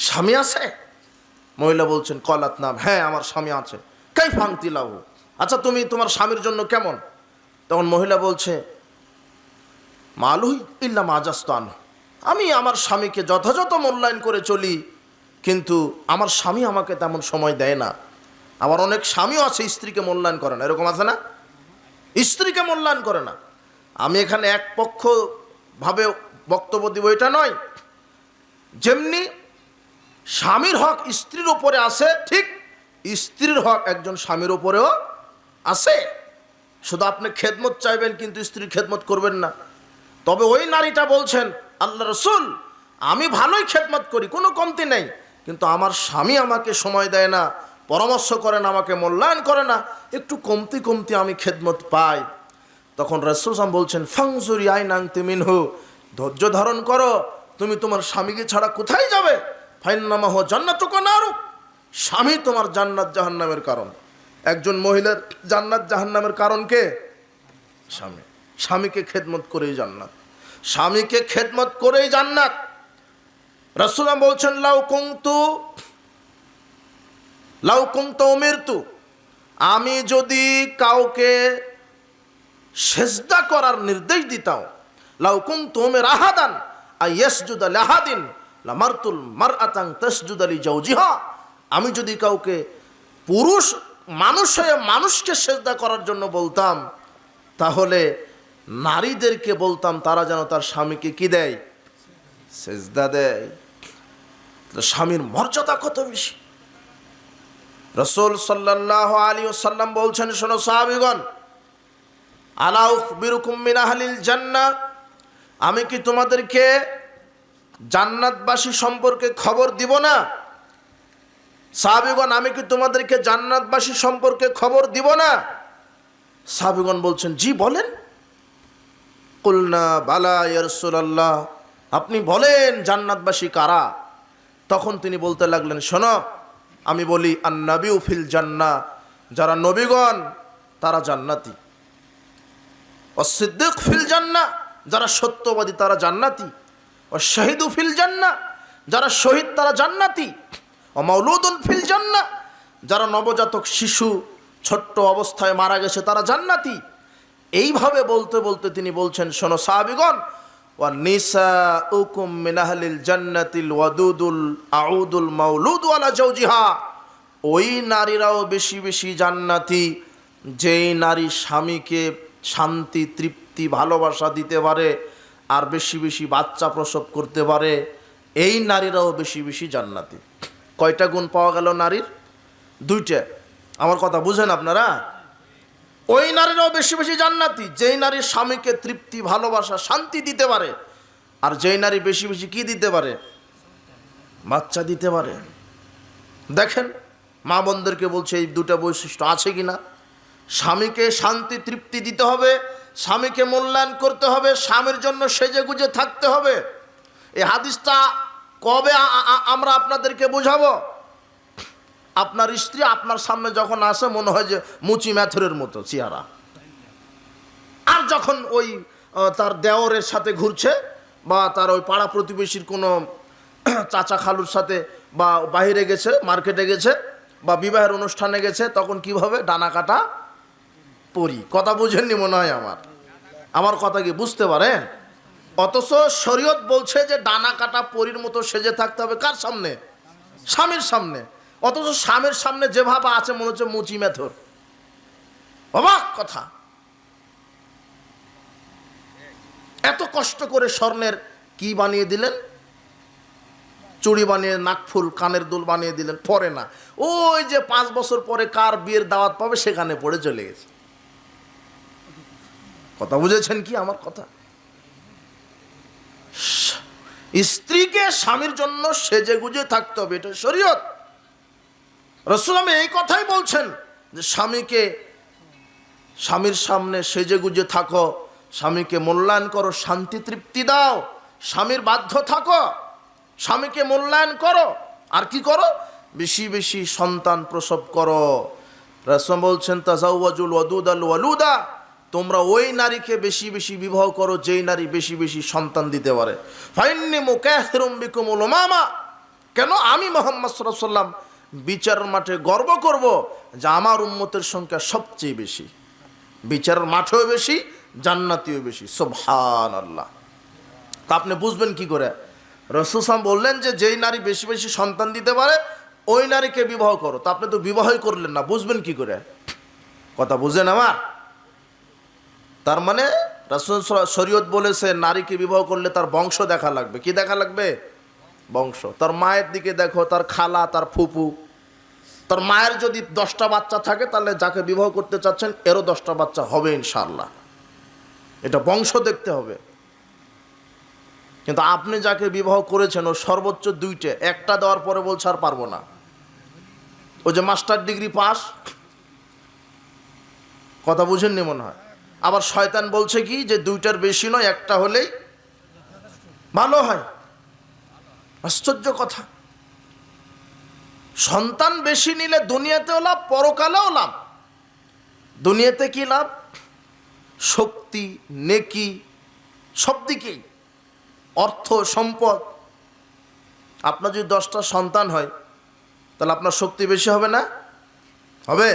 স্বামী আছে? মহিলা বলছেন, কলাত নাম, হ্যাঁ আমার স্বামী আছে। কাই ফাংতি লাহু, আচ্ছা তুমি তোমার স্বামীর জন্য কেমন? তখন মহিলা বলছে, মালুহি ইল্লা মাজাস্তান, আমি আমার স্বামীকে যথাযথ মূল্যায়ন করে চলি, কিন্তু আমার স্বামী আমাকে তেমন সময় দেয় না। আবার অনেক স্বামীও আছে স্ত্রীকে মূল্যায়ন করে না, এরকম আছে না? স্ত্রীকে মূল্যায়ন করে না। আমি এখানে এক পক্ষ ভাবে বক্তব্য দিব এটা নয়, যেমনি স্বামীর হক স্ত্রীর উপরে আছে, ঠিক স্ত্রীর হক একজন স্বামীর উপরেও আছে। শুধু আপনি খেদমত চাইবেন কিন্তু স্ত্রীর খেদমত করবেন না। তবে ওই নারীটা বলছেন, আল্লাহ রসুল, আমি ভালোই খেদমত করি, কোনো কমতি নেই, কিন্তু আমার স্বামী আমাকে সময় দেয় না, পরামর্শ করে না, আমাকে মূল্যায়ন করে না, একটু কমতি কমতি আমি খেদমত পাই। তখন রাসূল সাল্লাল্লাহু আলাইহি ওয়াসাল্লাম বলছেন, ফাংজুরি আইনাংতি মিনহু, ধৈর্য ধারণ করো, তুমি তোমার স্বামীকে ছাড়া কোথায় যাবে? ফাইন্নামা হু জান্নাতুকা নারুক, স্বামী তোমার জান্নাত জাহান্নামের কারণ। একজন মহিলার জান্নাত জাহান্নামের কারণ কে? স্বামী। স্বামীকে খেদমত করেই জান্নাত, স্বামীকে খেদমত করেই জান্নাত। রাসূল বলছেন, লাউ কুনতু উমিরতু, আমি যদি কাউকে সেজদা করার নির্দেশ দিতাম, লাউ কুনতু উমিরা আহাদান আইয়াসজুদা লিআহাদিন লামারতুল মারআতান তাসজুদা লিজাওজিহা, আমি যদি কাউকে পুরুষ মানুষ হয়ে মানুষকে সেজদা করার জন্য বলতাম, তাহলে নারীদেরকে বলতাম তারা যেন তার স্বামীকে কি দেয়? সেজদা দেয়। স্বামীর মর্যাদা কত বেশি। রাসূল সাল্লাল্লাহু আলাইহি ওয়াসাল্লাম বলছেন, শোনো সাহাবীগণ, আলা উখবিরুকুম মিন আহলিল জান্নাহ, আমি কি তোমাদেরকে জান্নাতবাসী সম্পর্কে খবর দিব না? সাহাবীগণ, আমি কি তোমাদেরকে জান্নাতবাসী সম্পর্কে খবর দিব না? সাহাবীগণ বলছেন, জি বলেন। কুলনা বালা ইয়া রাসূলুল্লাহ, আপনি বলেন জান্নাতবাসী কারা? তখন তিনি বলতে লাগলেন, শোনো, আমি বলি, আন-নাবিয়্যু ফিল জান্নাহ, যারা নবীগণ তারা জান্নাতি। ওয়াস-সিদ্দীক ফিল জান্নাহ, যারা সত্যবাদী তারা জান্নাতি। ওয়াশ-শাহীদু ফিল জান্নাহ, যারা শহীদ তারা জান্নাতি। ওয়া মাওলুদুন ফিল জান্নাহ, যারা নবজাতক শিশু ছোট্ট অবস্থায় মারা গেছে তারা জান্নাতি। এইভাবে বলতে বলতে তিনি বলছেন, শোনো সাহাবীগণ, ওয়া নিসাউকুম মিন আহলিল জান্নাতিল ওয়াদুদুল আউদুল মাওলুদু আলা জাওজিহা, ওই নারীরাও বেশি বেশি জান্নাতি যেই নারী স্বামীকে শান্তি, তৃপ্তি, ভালোবাসা দিতে পারে আর বেশি বেশি বাচ্চা প্রসব করতে পারে, এই নারীরাও বেশি বেশি জান্নাতি। কয়টা গুণ পাওয়া গেল নারীর? দুইটা। আমার কথা বুঝেন আপনারা? ওই নারীরাও বেশি বেশি জান্নাতি যেই নারীর স্বামীকে তৃপ্তি, ভালোবাসা, শান্তি দিতে পারে, আর যেই নারী বেশি বেশি কি দিতে পারে? বাচ্চা দিতে পারে। দেখেন, মা বোনদেরকে বলছে এই দুটা বৈশিষ্ট্য আছে কিনা। স্বামীকে শান্তি, তৃপ্তি দিতে হবে, স্বামীকে মূল্যায়ন করতে হবে, স্বামীর জন্য সেজে গুজে থাকতে হবে। এই হাদিসটা কবে আমরা আপনাদেরকে বোঝাবো? আপনার স্ত্রী আপনার সামনে যখন আসে মনে হয় যে মুচি ম্যাথরের মতো চেহারা, আর যখন ওই তার দেওরের সাথে ঘুরছে বা তার ওই পাড়া প্রতিবেশীর কোনো চাচা খালুর সাথে বা বাইরে গেছে, মার্কেটে গেছে বা বিবাহের অনুষ্ঠানে গেছে, তখন কিভাবে ডানা কাটা পরি। কথা বুঝেননি মনে হয় আমার কথা কি বুঝতে পারেন? অথচ শরীয়ত বলছে যে ডানা কাটা পরির মতো সেজে থাকতে হবে। কার সামনে? স্বামীর সামনে। অথচ স্বামীর সামনে যেভাবে আছে মনে হচ্ছে মুচি মেথর। অবাক কথা। এত কষ্ট করে স্বর্ণের কি বানিয়ে দিলেন? চুড়ি বানিয়ে, নাকফুল, কানের দুল বানিয়ে দিলেন, পরে না। ওই যে 5 বছর পরে কার বিয়ের দাওয়াত পাবে সেখানে পড়ে চলে গেছে। কথা বুঝেছেন কি আমার কথা? স্ত্রীকে স্বামীর জন্য সেজে গুজে থাকতে হবে, এটা শরীয়ত। রাসূল এই কথাই বলছেন যে স্বামীর সামনে সেজে গুজে থাকো, স্বামীকে মূল্যায়ন করো, শান্তি তৃপ্তি দাও, স্বামীর বাধ্য থাকো, স্বামীকে মূল্যায়ন করো। আর কি করো? বেশি বেশি সন্তান প্রসব করো। রাসূল বলছেন তাজাওয়াজুল ওয়াদুদাল ওয়ালুদা, তোমরা ওই নারীকে বেশি বেশি বিবাহ করো যেই নারী বেশি বেশি সন্তান দিতে পারে। ফাইন্নী মুকাথিরুম বিকুমুল উমামা, কেন আমি মুহাম্মদ সাল্লাল্লাহু আলাইহি ওয়াসাল্লাম বিচারের মাঠে গর্ব করব যে আমার উম্মতের সংখ্যা সবচেয়ে বেশি, বিচারের মাঠেও বেশি, জান্নাতিও বেশি। সুবহানাল্লাহ। তা আপনি বুঝবেন কি করে? রাসূল সাল্লাল্লাহু আলাইহি ওয়াসাল্লাম বললেন যে যেই নারী বেশি বেশি সন্তান দিতে পারে ওই নারীকে বিবাহ করো। তা আপনি তো বিবাহই করলেন না, বুঝবেন কি করে? কথা বুঝেন আমার? তার মানে রাসূল শরীয়ত বলেছে নারীকে বিবাহ করলে তার বংশ দেখা লাগবে। কি দেখা লাগবে? বংশ। তার মায়ের দিকে দেখো, তার খালা, তার ফুপু। তার মায়ের যদি 10টা বাচ্চা থাকে তাহলে যাকে বিবাহ করতে চাচ্ছেন এরও 10টা বাচ্চা হবে ইনশাআল্লাহ। এটা বংশ দেখতে হবে। কিন্তু আপনি যাকে বিবাহ করেছেন ও সর্বোচ্চ 2টে, একটা দেওয়ার পরে বলছে আর পারবো না। ও যে মাস্টার ডিগ্রি পাস, কথা বুঝেননি মনে হয়। আবার শয়তান বলছে কি যে 2টার বেশি নয়, একটা হলেই ভালো হয়। আশ্চর্য কথা। সন্তান বেশি নিলে দুনিয়াতেও লাভ, পরকালেও লাভ। দুনিয়াতে কি লাভ? শক্তি, নেকি, সব দিকেই, অর্থ, সম্পদ। আপনার যদি 10টা সন্তান হয় তাহলে আপনার শক্তি বেশি হবে না? হবে?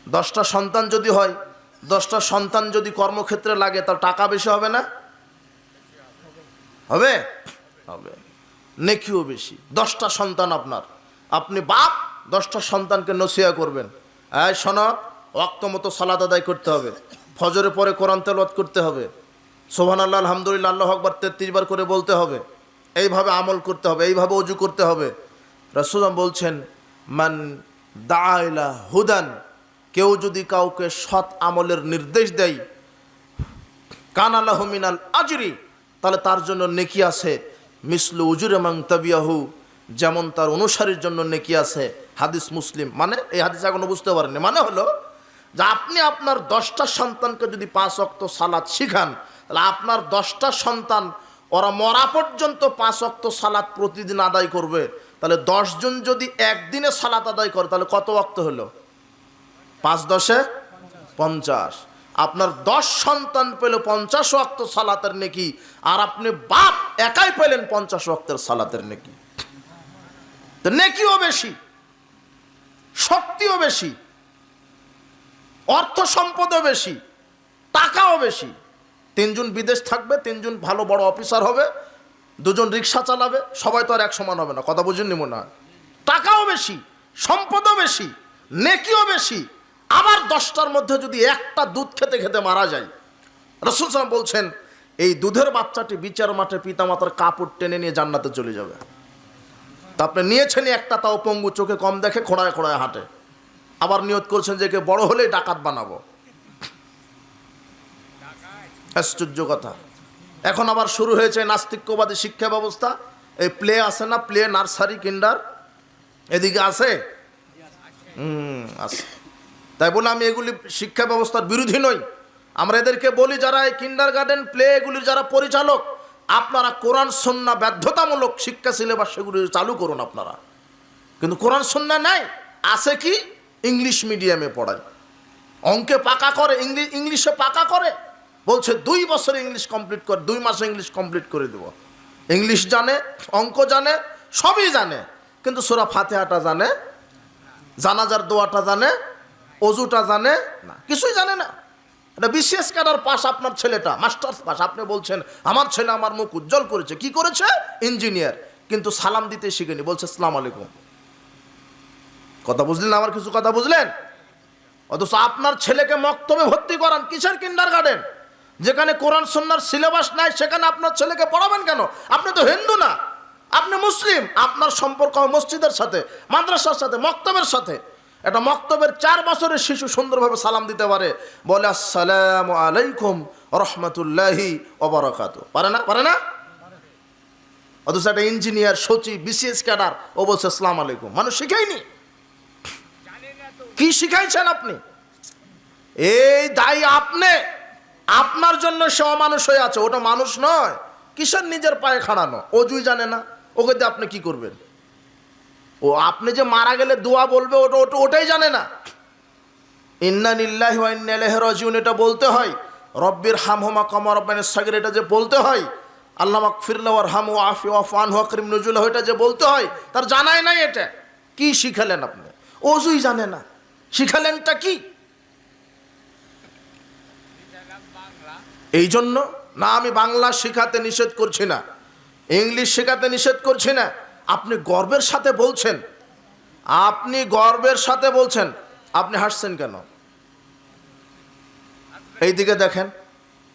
10টা সন্তান যদি হয়, 10টা সন্তান যদি কর্মক্ষেত্রে লাগে তার টাকা বেশি হবে না? হবে? হবে। নেকিও বেশি। 10টা সন্তান আপনার, আপনি বাপ 10টা সন্তানকে নসিহত করবেন, এই শোনো, ওয়াক্ত মতো সালাত আদায় করতে হবে, ফজরের পরে কোরআন তেলাওয়াত করতে হবে, সুবহানাল্লাহ আলহামদুলিল্লাহ আল্লাহু আকবার 33 বার করে বলতে হবে, এইভাবে আমল করতে হবে, এইভাবে ওযু করতে হবে। রাসূল বলছেন মান দাআ ইলা হুদান, কেউ যদি কাউকে সৎ আমলের নির্দেশ দেয়, কানা লাহু মিনাল আজরি, তাহলে তার জন্য নেকি আছে, মিসলু উজুরি মান তাবিয়াহু, যেমন তার অনুসারীর জন্য নেকি আছে। হাদিস মুসলিম। মানে এই হাদিস এখনো বুঝতে পারেননি। মানে হলো যে আপনি আপনার 10টা সন্তানকে যদি 5 ওয়াক্ত সালাত শিখান, তাহলে আপনার 10টা সন্তান ওরা মরা পর্যন্ত 5 ওয়াক্ত সালাত প্রতিদিন আদায় করবে। তাহলে 10 জন যদি একদিনে সালাত আদায় করে তাহলে কত ওয়াক্ত হলো? 5 10 50। আপনার 10 সন্তান পেল 50 ওয়াক্ত সালাতের নেকি, আর আপনি বাপ একাই পেলেন 50 ওয়াক্তের সালাতের নেকি। তো নেকিও বেশি, শক্তিও বেশি, অর্থ সম্পদও বেশি, টাকাও বেশি। 3 জন বিদেশ থাকবে, 3 জন ভালো বড় অফিসার হবে, 2 জন রিক্সা চালাবে, সবাই তো আর এক সমান হবে না। কথা বুঝেননি মনে হয়? টাকাও বেশি, সম্পদও বেশি, নেকিও বেশি। আবার 10টার মধ্যে যদি একটা দুধ খেতে খেতে মারা যায়, রাসূল সাল্লাল্লাহু আলাইহি ওয়াসাল্লাম বলছেন এই দুধের বাচ্চাটি বিচার মাঠে পিতামাতার কাপড় টেনে নিয়ে জান্নাতে চলে যাবে। তা আপনি নিয়েছেন একটা, তাও পঙ্গু, চোখে কম দেখে, খোঁড়ায় খোঁড়ায় হাঁটে। আবার নিয়ত করছেন যে কে বড় হলেই ডাকাত বানাবো। আশ্চর্য কথা। এখন আবার শুরু হয়েছে নাস্তিক্যবাদী শিক্ষা ব্যবস্থা। এই প্লে আছে না, প্লে, নার্সারি, কিন্ডার, এদিকে আছে? আছে। তাই বলে আমি এগুলি শিক্ষা ব্যবস্থার বিরোধী নই। আমরা এদেরকে বলি যারা এই কিন্ডার গার্ডেন, প্লে এগুলির যারা পরিচালক, আপনারা কোরআন সুন্নাহ বাধ্যতামূলক শিক্ষা সিলেবাস সেগুলি চালু করুন আপনারা। কিন্তু কোরআন সুন্নাহ নাই, আছে কি? ইংলিশ মিডিয়ামে পড়ায়, অঙ্কে পাকা করে, ইংলিশে পাকা করে। বলছে 2 বছরে ইংলিশ কমপ্লিট করে, 2 মাসে ইংলিশ কমপ্লিট করে দেব। ইংলিশ জানে, অঙ্ক জানে, সবই জানে, কিন্তু সূরা ফাতিহাটা জানে, জানাজার দোয়াটা জানে, অজুটা জানে না, কিছুই জানে না। এটা বিশেষ ক্যাডার পাস আপনার ছেলেটা, মাস্টার্স পাস। আপনি বলছেন আমার ছেলে আমার মুখ উজ্জ্বল করেছে। কি করেছে? ইঞ্জিনিয়ার, কিন্তু সালাম দিতে শিখেনি, বলছে আসসালামু আলাইকুম। কথা বুঝলেন? আমার কিছু কথা বুঝলেন? অথচ আপনার ছেলেকে মক্তবে ভর্তি করান, কিসের কিন্ডার গার্ডেন? যেখানে কোরআন সুন্নাহর সিলেবাস নাই সেখানে আপনার ছেলেকে পড়াবেন কেন? আপনি তো হিন্দু না, আপনি মুসলিম, আপনার সম্পর্ক মসজিদের সাথে, মাদ্রাসার সাথে, মক্তবের সাথে। একটা মক্তবের 4 বছরের শিশু সুন্দরভাবে সালাম দিতে পারে, বলে আসসালামু আলাইকুম রহমতুল্লাহি ওয়া বারাকাতুহু। পারে না? পারে না? অথচ একটা ইঞ্জিনিয়ার, সচিব, বিসিএস ক্যাডার, ও বলছে আসসালামু আলাইকুম। মানুষ শিখায়নি। কি শিখাইছেন আপনি? এই দায়ী আপনি। আপনার জন্য সে অমানুষ হয়ে আছে, ওটা মানুষ নয়। কিসের নিজের পায়ে খাড়ানো? অজুই জানে না, ওকে দিয়ে আপনি কি করবেন? ও আপনি যে মারা গেলে দোয়া বলবে, ওটাই জানে না। ইন্না লিল্লাহি ওয়া ইন্না ইলাইহি রাজিউন এটা বলতে হয়, রব্বির হামহুমা কামা রাব্বায়ানি সাগীরা এটা যে বলতে হয়, আল্লাহ মাগফির লাহু ওয়ারহামহু ওয়াফি ওয়াফু আনহু ওয়াকরিম নুজুলাহু এটা যে বলতে হয়, তার জানাই নাই। এটা কি শিখালেন আপনি? অজুই জানে না, শিখালেনটা কি? এই জন্য না, আমি বাংলা শেখাতে নিষেধ করছি না, ইংলিশ শেখাতে নিষেধ করছি না। আপনি গর্বের সাথে বলছেন, আপনি গর্বের সাথে বলছেন। আপনি হাসছেন কেন? এইদিকে দেখেন,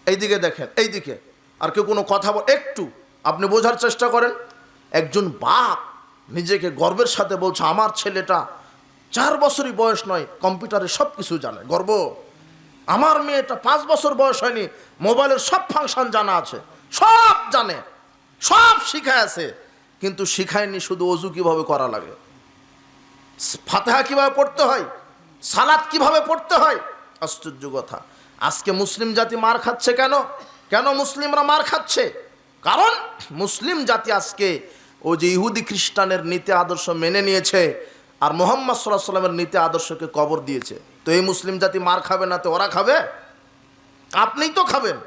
এইদিকে দেখেন, এইদিকে। আর কেউ কোনো কথা একটু আপনি বোঝার চেষ্টা করেন। একজন বাপ নিজেকে গর্বের সাথে বলছে, আমার ছেলেটা 4 বছরই বয়স নয়, কম্পিউটারে সব কিছু জানে। গর্ব। আমার মেয়েটা 5 বছর বয়স হয়নি, মোবাইলের সব ফাংশন জানা আছে, সব জানে, সব শিখায় আছে, কিন্তু শিখায়নি শুধু অজু কিভাবে করা লাগে, ফাতিহা কিভাবে পড়তে হয়, সালাত কিভাবে পড়তে হয়। আশ্চর্য কথা। আজকে মুসলিম জাতি মার খাচ্ছে কেন? কেন মুসলিমরা মার খাচ্ছে? কারণ মুসলিম জাতি আজকে ও যে ইহুদি খ্রিস্টানের নীতি আদর্শ মেনে নিয়েছে, আর মুহাম্মদ সাল্লাল্লাহু আলাইহি ওয়াসাল্লামের নীতি আদর্শকে কবর দিয়েছে। তো এই মুসলিম জাতি মার খাবে না তো ওরা খাবে? আপনিই তো খাবেন।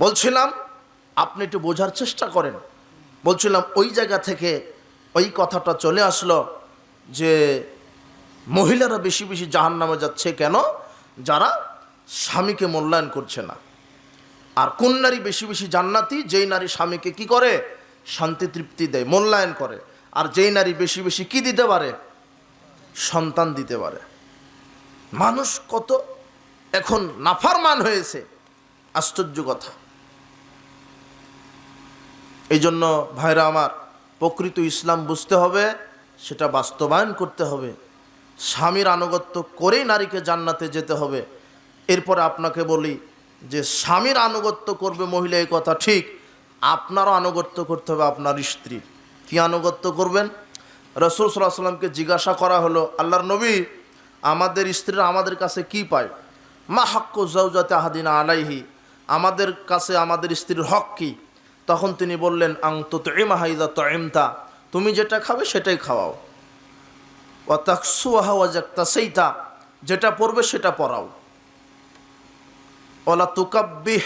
বলছিলাম আপনি একটু বোঝার চেষ্টা করেন। বলছিলাম ওই জায়গা থেকে ওই কথাটা চলে আসলো যে মহিলারা বেশি বেশি জাহান্নামে যাচ্ছে কেন? যারা স্বামীকে মূল্যায়ন করছে না। আর কোন নারী বেশি বেশি জান্নাতি? যেই নারী স্বামীকে কি করে? শান্তি তৃপ্তি দেয়, মূল্যায়ন করে। আর যেই নারী বেশি বেশি কি দিতে পারে? সন্তান দিতে পারে। মানুষ কত এখন নাফরমান হয়েছে, আশ্চর্য কথা। এই জন্য ভাইরা আমার, প্রকৃত ইসলাম বুঝতে হবে, সেটা বাস্তবায়ন করতে হবে। স্বামীর আনুগত্য করেই নারীকে জান্নাতে যেতে হবে। এরপরে আপনাকে বলি যে স্বামীর আনুগত্য করবে মহিলা, এই কথা ঠিক, আপনারও আনুগত্য করতে হবে আপনার স্ত্রীর। কি আনুগত্য করবেন? রাসূল সাল্লাল্লাহু আলাইহি ওয়াসাল্লামকে জিজ্ঞাসা করা হলো, আল্লাহর নবী, আমাদের স্ত্রীরা আমাদের কাছে কি পায়? মা হাক্কু যাওজাতি আহাদিনা আলাইহি, আমাদের কাছে আমাদের স্ত্রীর হক কি? তখন তিনি বললেন, আং তুতইমাহা ইযা তুইমতা, তুমি যেটা খাবে সেটাই খাওয়াও। ওয়া তাকসুহা ওয়া যাকতাসাইতা, যেটা পড়বে সেটা পড়াও। ওয়ালা তুকাব্বিহ,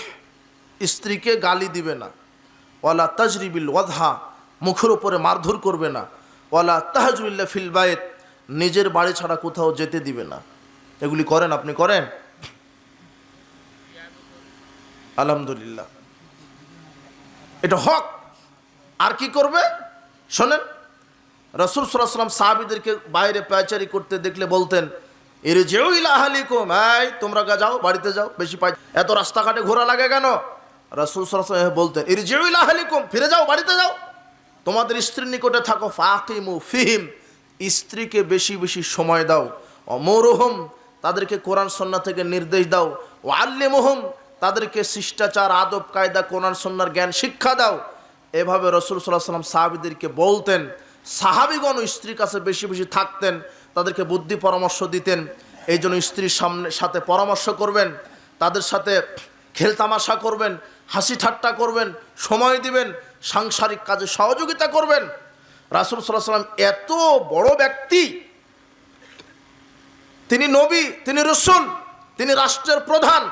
স্ত্রীকে গালি দিবে না। ওয়ালা তাজরিবিল ওয়াদহা, মুখের উপরে মারধর করবে না। ওয়ালা তাহজুরিল্লা ফিল বাইত, নিজের বাড়ি ছাড়া কোথাও যেতে দিবে না। এগুলি করেন? আপনি করেন? আলহামদুলিল্লাহ, এটা হক। আর কি করবে শোনেন, রাসূল সাল্লাল্লাহু আলাইহি ওয়াসাল্লাম সাহাবীদেরকে বাইরে পায়চারি করতে দেখলে বলতেন, ইরজিউ ইলা আহলিকুম, এই তোমরা যাও, বাড়িতে যাও, বেশি পাই, এত রাস্তাঘাটে ঘোরা লাগে কেন? রাসূল সাল্লাল্লাহু আলাইহি ওয়াসাল্লাম বলতেন, ইরজিউ ইলা আহলিকুম, ফিরে যাও, বাড়িতে যাও, তোমাদের স্ত্রীর নিকটে থাকো। ফাকিমু ফিহিম, স্ত্রীকে বেশি বেশি সময় দাও। অমরুহুম, তাদেরকে কোরআন সুন্নাহ থেকে নির্দেশ দাও। ওয়াল্লিমুহুম, তাদেরকে শিষ্টাচার, আদব কায়দা, কোরআন সুন্নাহর জ্ঞান শিক্ষা দাও। এভাবে রাসূল সাল্লাল্লাহু আলাইহি ওয়াসাল্লাম সাহাবীদেরকে বলতেন। সাহাবীগণ স্ত্রীর কাছে বেশি বেশি থাকতেন, তাদেরকে বুদ্ধি পরামর্শ দিতেন। এই জন্য স্ত্রীর সাথে পরামর্শ করবেন, তাদের সাথে খেলতামাশা করবেন, হাসি ঠাট্টা করবেন, সময় দিবেন, সাংসারিক কাজে সহযোগিতা করবেন। রাসূল সাল্লাল্লাহু আলাইহি ওয়াসাল্লাম এত বড় ব্যক্তি, তিনি নবী, তিনি রাসূল, তিনি রাষ্ট্রের প্রধান,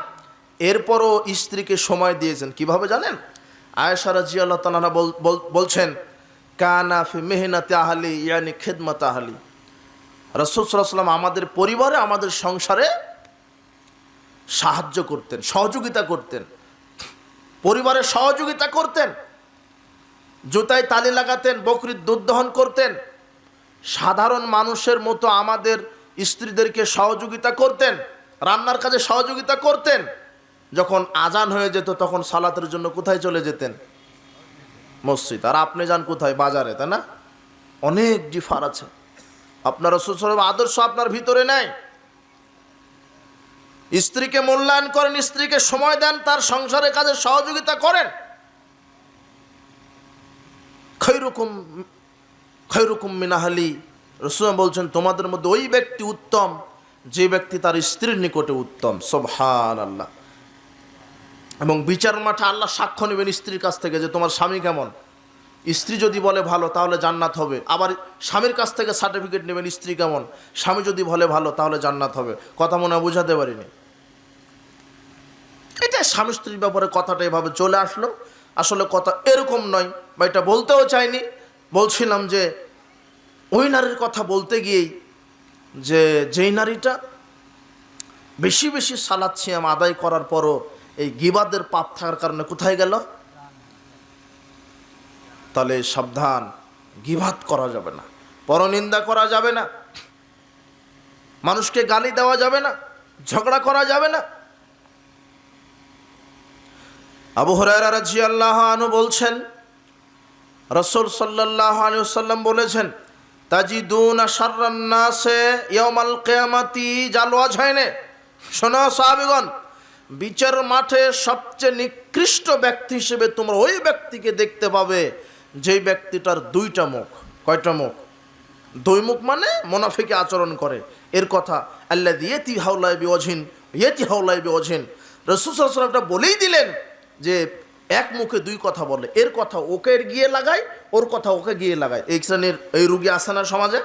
এরপরও স্ত্রীকে সময় দিয়েছেন। কিভাবে জানেন? আয়েশা রাদিয়াল্লাহু তাআলা বলছেন, কানা ফি মেহনাতি আহলি ইয়ানি খিদমাত আহলি, রাসূল সাল্লাল্লাহু আলাইহি ওয়াসাল্লাম আমাদের পরিবারে, আমাদের সংসারে সাহায্য করতেন, সহযোগিতা করতেন, পরিবারে সহযোগিতা করতেন। জুতায় তালি লাগাতেন, বকরির দুধ দহন করতেন। সাধারণ মানুষের মতো আমাদের স্ত্রীদেরকে সহযোগিতা করতেন, রান্নার কাজে সহযোগিতা করতেন। যখন আজান হয়ে যেত তখন সালাতের জন্য কোথায় চলে যেতেন? মসজিদ, আর আপনি যান কোথায়? বাজারে, তাই না? অনেক ডিফার আছে। আপনার রাসূল সাল্লাল্লাহু আলাইহি ওয়াসাল্লাম আদর্শ আপনার ভিতরে নাই। স্ত্রীকে মূল্যায়ন করেন, স্ত্রীকে সময় দেন, তার সংসারের কাজে সহযোগিতা করেন। খৈরুকুম মিন আহলি, রাসূল বলছেন তোমাদের মধ্যে ওই ব্যক্তি উত্তম যে ব্যক্তি তার স্ত্রীর নিকটে উত্তম। সুবহানাল্লাহ। এবং বিচার মাঠে আল্লাহ সাক্ষ্য নেবেন স্ত্রীর কাছ থেকে যে তোমার স্বামী কেমন। স্ত্রী যদি বলে ভালো তাহলে জান্নাত হবে, আবার স্বামীর কাছ থেকে সার্টিফিকেট নেবেন স্ত্রী কেমন। স্বামী যদি বলে ভালো তাহলে জান্নাত হবে। কথা মনে হয় বুঝাতে পারিনি। এটা স্বামী স্ত্রীর ব্যাপারে কথাটা এভাবে চলে আসলো, আসলে কথা এরকম নয়, বা এটা বলতেও চাইনি। বলছিলাম যে ওই নারীর কথা বলতে গিয়েই যে যেই নারীটা বেশি বেশি সালাত সিয়াম আদায় করার পরও এই গিবাদের পাপ থাকার কারণে কোথায় গেল? তাহলে সাবধান, গিবাদ করা যাবে না, পরনিন্দা করা যাবে না, মানুষকে গালি দেওয়া যাবে না, ঝগড়া করা যাবে না। আবু হুরায়রা রাদিয়াল্লাহু আনহু বলছেন রাসূল সাল্লাল্লাহু আলাইহি ওয়াসাল্লাম বলেছেন তাজিদুনা শাররান নাসে ইয়াউমাল কিয়ামাতি জালওয়াজহাইনে। শোনো সাহাবীগণ, বিচার মাঠে সবচেয়ে নিকৃষ্ট ব্যক্তি হিসেবে তোমরা ওই ব্যক্তিকে দেখতে পাবে যেই ব্যক্তিটার দুইটা মুখ। কয়টা মুখ? দুই মুখ মানে মুনাফিকি আচরণ করে। এর কথা আল্লাযী ইয়াতি হাওলাই বিওয়াজহিন ইয়াতি হাওলাই বিওয়াজহিন। রাসূল সাল্লাল্লাহু আলাইহি ওয়াসাল্লাম বলেই দিলেন যে এক মুখে দুই কথা বলে, এর কথা ওকে গিয়ে লাগায়, ওর কথা ওকে গিয়ে লাগায়। এই শ্রেণীর এই রুগী আছে না সমাজে?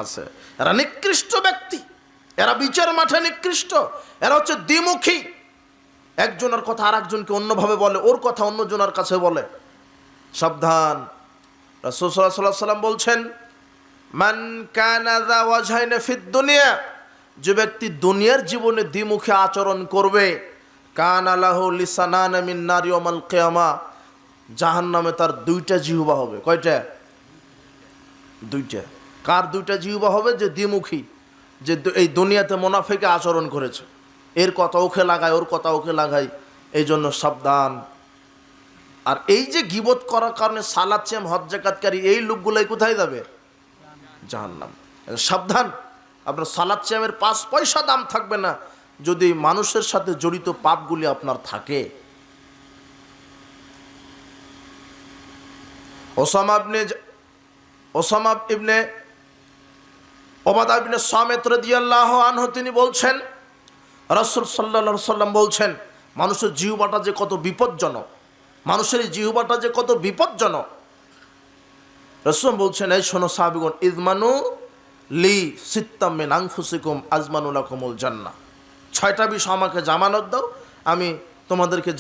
আছে। এরা নিকৃষ্ট ব্যক্তি, এরা বিচার মাঠে নিকৃষ্ট, এরা হচ্ছে দ্বিমুখী। একজনের কথা আর একজনকে অন্যভাবে বলে, ওর কথা অন্যজনের কাছে বলে। সাবধান। রাসূল সাল্লাল্লাহু আলাইহি ওয়াসাল্লাম বলছেন মান কানা যা ওয়াজহাইন ফিদ দুনিয়া, যে ব্যক্তি দুনিয়ার জীবনে দ্বিমুখী আচরণ করবে, কানা লাহু লিসানান মিন নার ইয়াউমাল কিয়ামা, জাহান্নামে তার দুইটা জিহ্বা হবে। কয়টা? দুইটা। কার দুইটা জিহ্বা হবে? যে দ্বিমুখী, যে এই দুনিয়াতে মুনাফিকি আচরণ করেছে, এর কথা ওকে লাগায়, ওর কথা ওকে লাগায়। এই জন্য সাবধান। আর এই যে গীবত করার কারণে সালাত সিয়াম হজ যাকাতকারী এই লোকগুলাই কোথায় যাবে? জাহান্নাম। সাবধান। আপনার সালাত সিয়ামের 5 পয়সা দাম থাকবে না যদি মানুষের সাথে জড়িত পাপগুলি আপনার থাকে। ওসামা ইবনে ওবাদা ইবনে সামিত রাদিয়াল্লাহু আনহু তিনি বলছেন রাসূল সাল্লাল্লাহু আলাইহি ওয়াসাল্লাম বলছেন মানুষের জিহ্বাটা যে কত বিপজ্জনক, মানুষের এই জিহ্বাটা যে কত বিপজ্জনক। রাসূল বলছেন এই শোনো সাহাবীগণ, ইজমানু লি সিত্তাম মিন আনফুসিকুম আজমানু লাকুমুল জান্নাহ। 6টা বিষয় আমাকে জামানত দাও, আমি তোমাদেরকে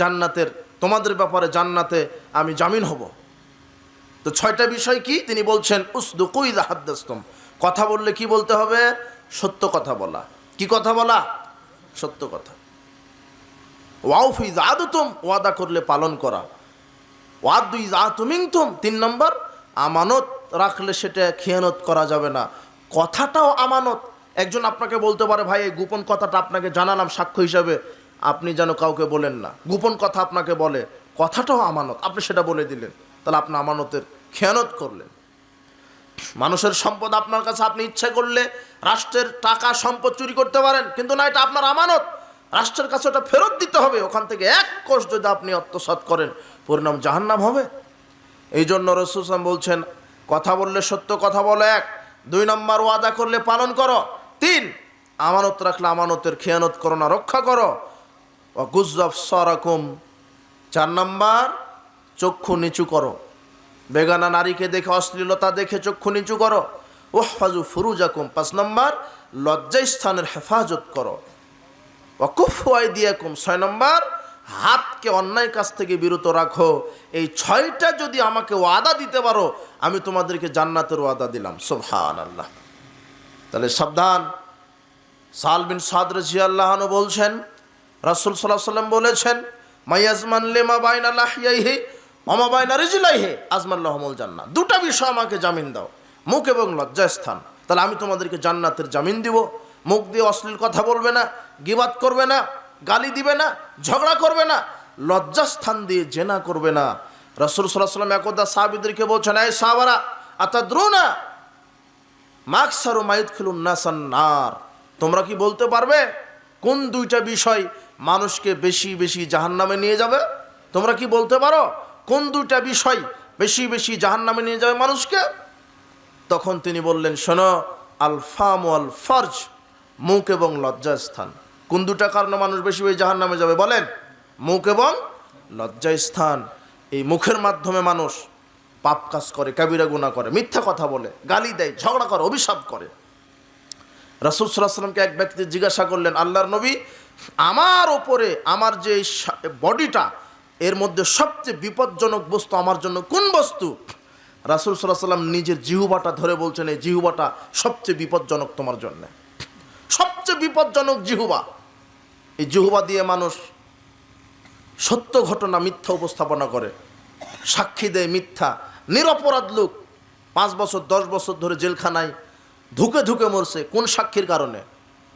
তোমাদের ব্যাপারে জান্নাতে আমি জামিন হব। তো 6টা বিষয় কি? তিনি বলছেন উসদুকু ইযা হাদাসতুম, কথা বললে কি বলতে হবে? সত্য কথা বলা। কি কথা বলা? সত্য কথা। ওয়াউফু ইযা আদতুম, ওয়াদা করলে পালন করা। ওয়াদু ইযা তুমিনতুম, 3 নম্বর আমানত রাখলে সেটা খেয়ানত করা যাবে না। কথাটাও আমানত। একজন আপনাকে বলতে পারে ভাই এই গোপন কথাটা আপনাকে জানালাম সাক্ষ্য হিসাবে, আপনি যেন কাউকে বলেন না। গোপন কথা আপনাকে বলে, কথাটাও আমানত, আপনি সেটা বলে দিলেন, তাহলে আপনি আমানতের খেয়ানত করলেন। মানুষের সম্পদ আপনার কাছে, আপনি ইচ্ছা করলে রাষ্ট্রের টাকা সম্পদ চুরি করতে পারেন, কিন্তু না, এটা আপনার আমানত, রাষ্ট্রের কাছে ওটা ফেরত দিতে হবে। ওখান থেকে 1 কোষ যদি আপনি আত্মসাৎ করেন, পরিণাম জাহান্নাম হবে। এই জন্য রাসূল সাল্লাল্লাহু আলাইহি ওয়াসাল্লাম বলছেন কথা বললে সত্য কথা বলো 1, 2 নম্বর ওয়াদা করলে পালন করো, 3 আমানত রাখলে আমানতের খেয়ানত করো না, রক্ষা করো। ওয়া গুযযাফ সারাকুম, 4 নম্বর চক্ষু নিচু করো, বেগানা নারীকে দেখে, অশ্লীলতা দেখে চক্ষু নিচু করো। ওয়াহফাজু ফুরুজাকুম, 5 নম্বর লজ্জাস্থানের হেফাজত করো। ওয়া কুফু আইদিয়াকুম, 6 নম্বর হাতকে অন্যায় কাজ থেকে বিরত রাখো। এই 6টা যদি আমাকে ওয়াদা দিতে পারো, আমি তোমাদেরকে জান্নাতের ওয়াদা দিলাম। সুবহানাল্লাহ। তাহলে সাবধান। সাল বিন সাদ রাদিয়াল্লাহু আনহু বলছেন রাসূল সাল্লাল্লাহু আলাইহি ওয়াসাল্লাম বলেছেন মায়াজমান লিমা বাইনা লাহইয়াইহি ওয়া মা বাইনা রিজলাইহি আজমান লাহুমুল জান্নাহ। 2টা বিষয় আমাকে জামিন দাও, মুখ এবং লজ্জাস্থান, তাহলে আমি তোমাদেরকে জান্নাতের জামিন দিব। মুখ দিয়ে অশ্লীল কথা বলবে না, গীবাত করবে না, গালি দিবে না, ঝগড়া করবে না, লজ্জাস্থান দিয়ে জেনা করবে না। রাসূল সাল্লাল্লাহু আলাইহি ওয়াসাল্লাম একদা সাহাবীদেরকে বলছেন, এই সাহাবারা আতাদরুনা মাকসারু মাইদখিলুন নাসান নার, তোমরা কি বলতে পারবে কোন দুইটা বিষয় মানুষকে বেশি বেশি জাহান্নামে নিয়ে যাবে? তোমরা কি বলতে পারো কোন দুইটা বিষয় বেশি বেশি জাহান্নামে নিয়ে যাবে মানুষকে? তখন তিনি বললেন, শোনো, আল ফাম ওয়াল ফারজ, মুখ এবং লজ্জাস্থান। কোন দুটা কারণে মানুষ বেশি বেশি জাহান্নামে যাবে বলেন? মুখ এবং লজ্জাস্থান। এই মুখের মাধ্যমে মানুষ পাপ কাজ করে, কাবিরা গুনাহ করে, মিথ্যা কথা বলে, গালি দেয়, ঝগড়া করে, অভিশাপ করে। রাসূল সাল্লাল্লাহু আলাইহি ওয়াসাল্লামকে এক ব্যক্তি জিজ্ঞাসা করলেন, আল্লাহর নবী, আমার ওপরে আমার যে বডিটা, এর মধ্যে সবচেয়ে বিপজ্জনক বস্তু আমার জন্য কোন বস্তু? রাসূল সাল্লাল্লাহু আলাইহি ওয়াসাল্লাম নিজের জিহ্বাটা ধরে বলছেন, এই জিহ্বাটা সবচেয়ে বিপজ্জনক তোমার জন্য, সবচেয়ে বিপজ্জনক জিহ্বা। এই জিহ্বা দিয়ে মানুষ সত্য ঘটনা মিথ্যা উপস্থাপনা করে, সাক্ষী দেয় মিথ্যা। নিরপরাধ লোক 5 বছর 10 বছর ধরে জেলখানায় ধুকে ধুকে মরছে, কোন সাক্ষীর কারণে?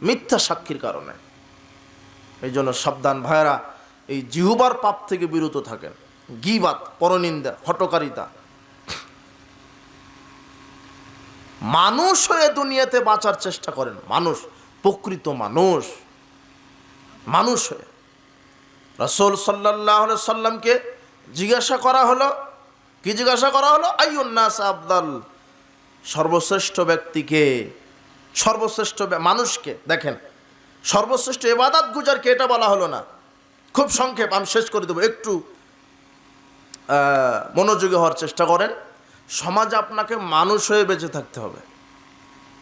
মিথ্যা সাক্ষীর কারণে। এই জন্য সাবধান ভাইরা, এই জিহ্বার পাপ থেকে বিরত থাকেন। গীবাত, পরনিন্দা, হটকারিতা। মানুষ হয়ে দুনিয়াতে বাঁচার চেষ্টা করেন, মানুষ, প্রকৃত মানুষ, মানুষ হয়ে। রাসূল সাল্লাল্লাহু আলাইহি সাল্লামকে জিজ্ঞাসা করা হলো, কি জিজ্ঞাসা করা হলো? আইয়ুন নাস আফদাল, সর্বশ্রেষ্ঠ ব্যক্তিকে, সর্বশ্রেষ্ঠ মানুষকে। দেখেন, সর্বশ্রেষ্ঠ ইবাদত গুজারকে এটা বলা হলো না। খুব সংক্ষেপ, আমি শেষ করে দেবো, একটু মনোযোগী হওয়ার চেষ্টা করেন। সমাজে আপনাকে মানুষ হয়ে বেঁচে থাকতে হবে,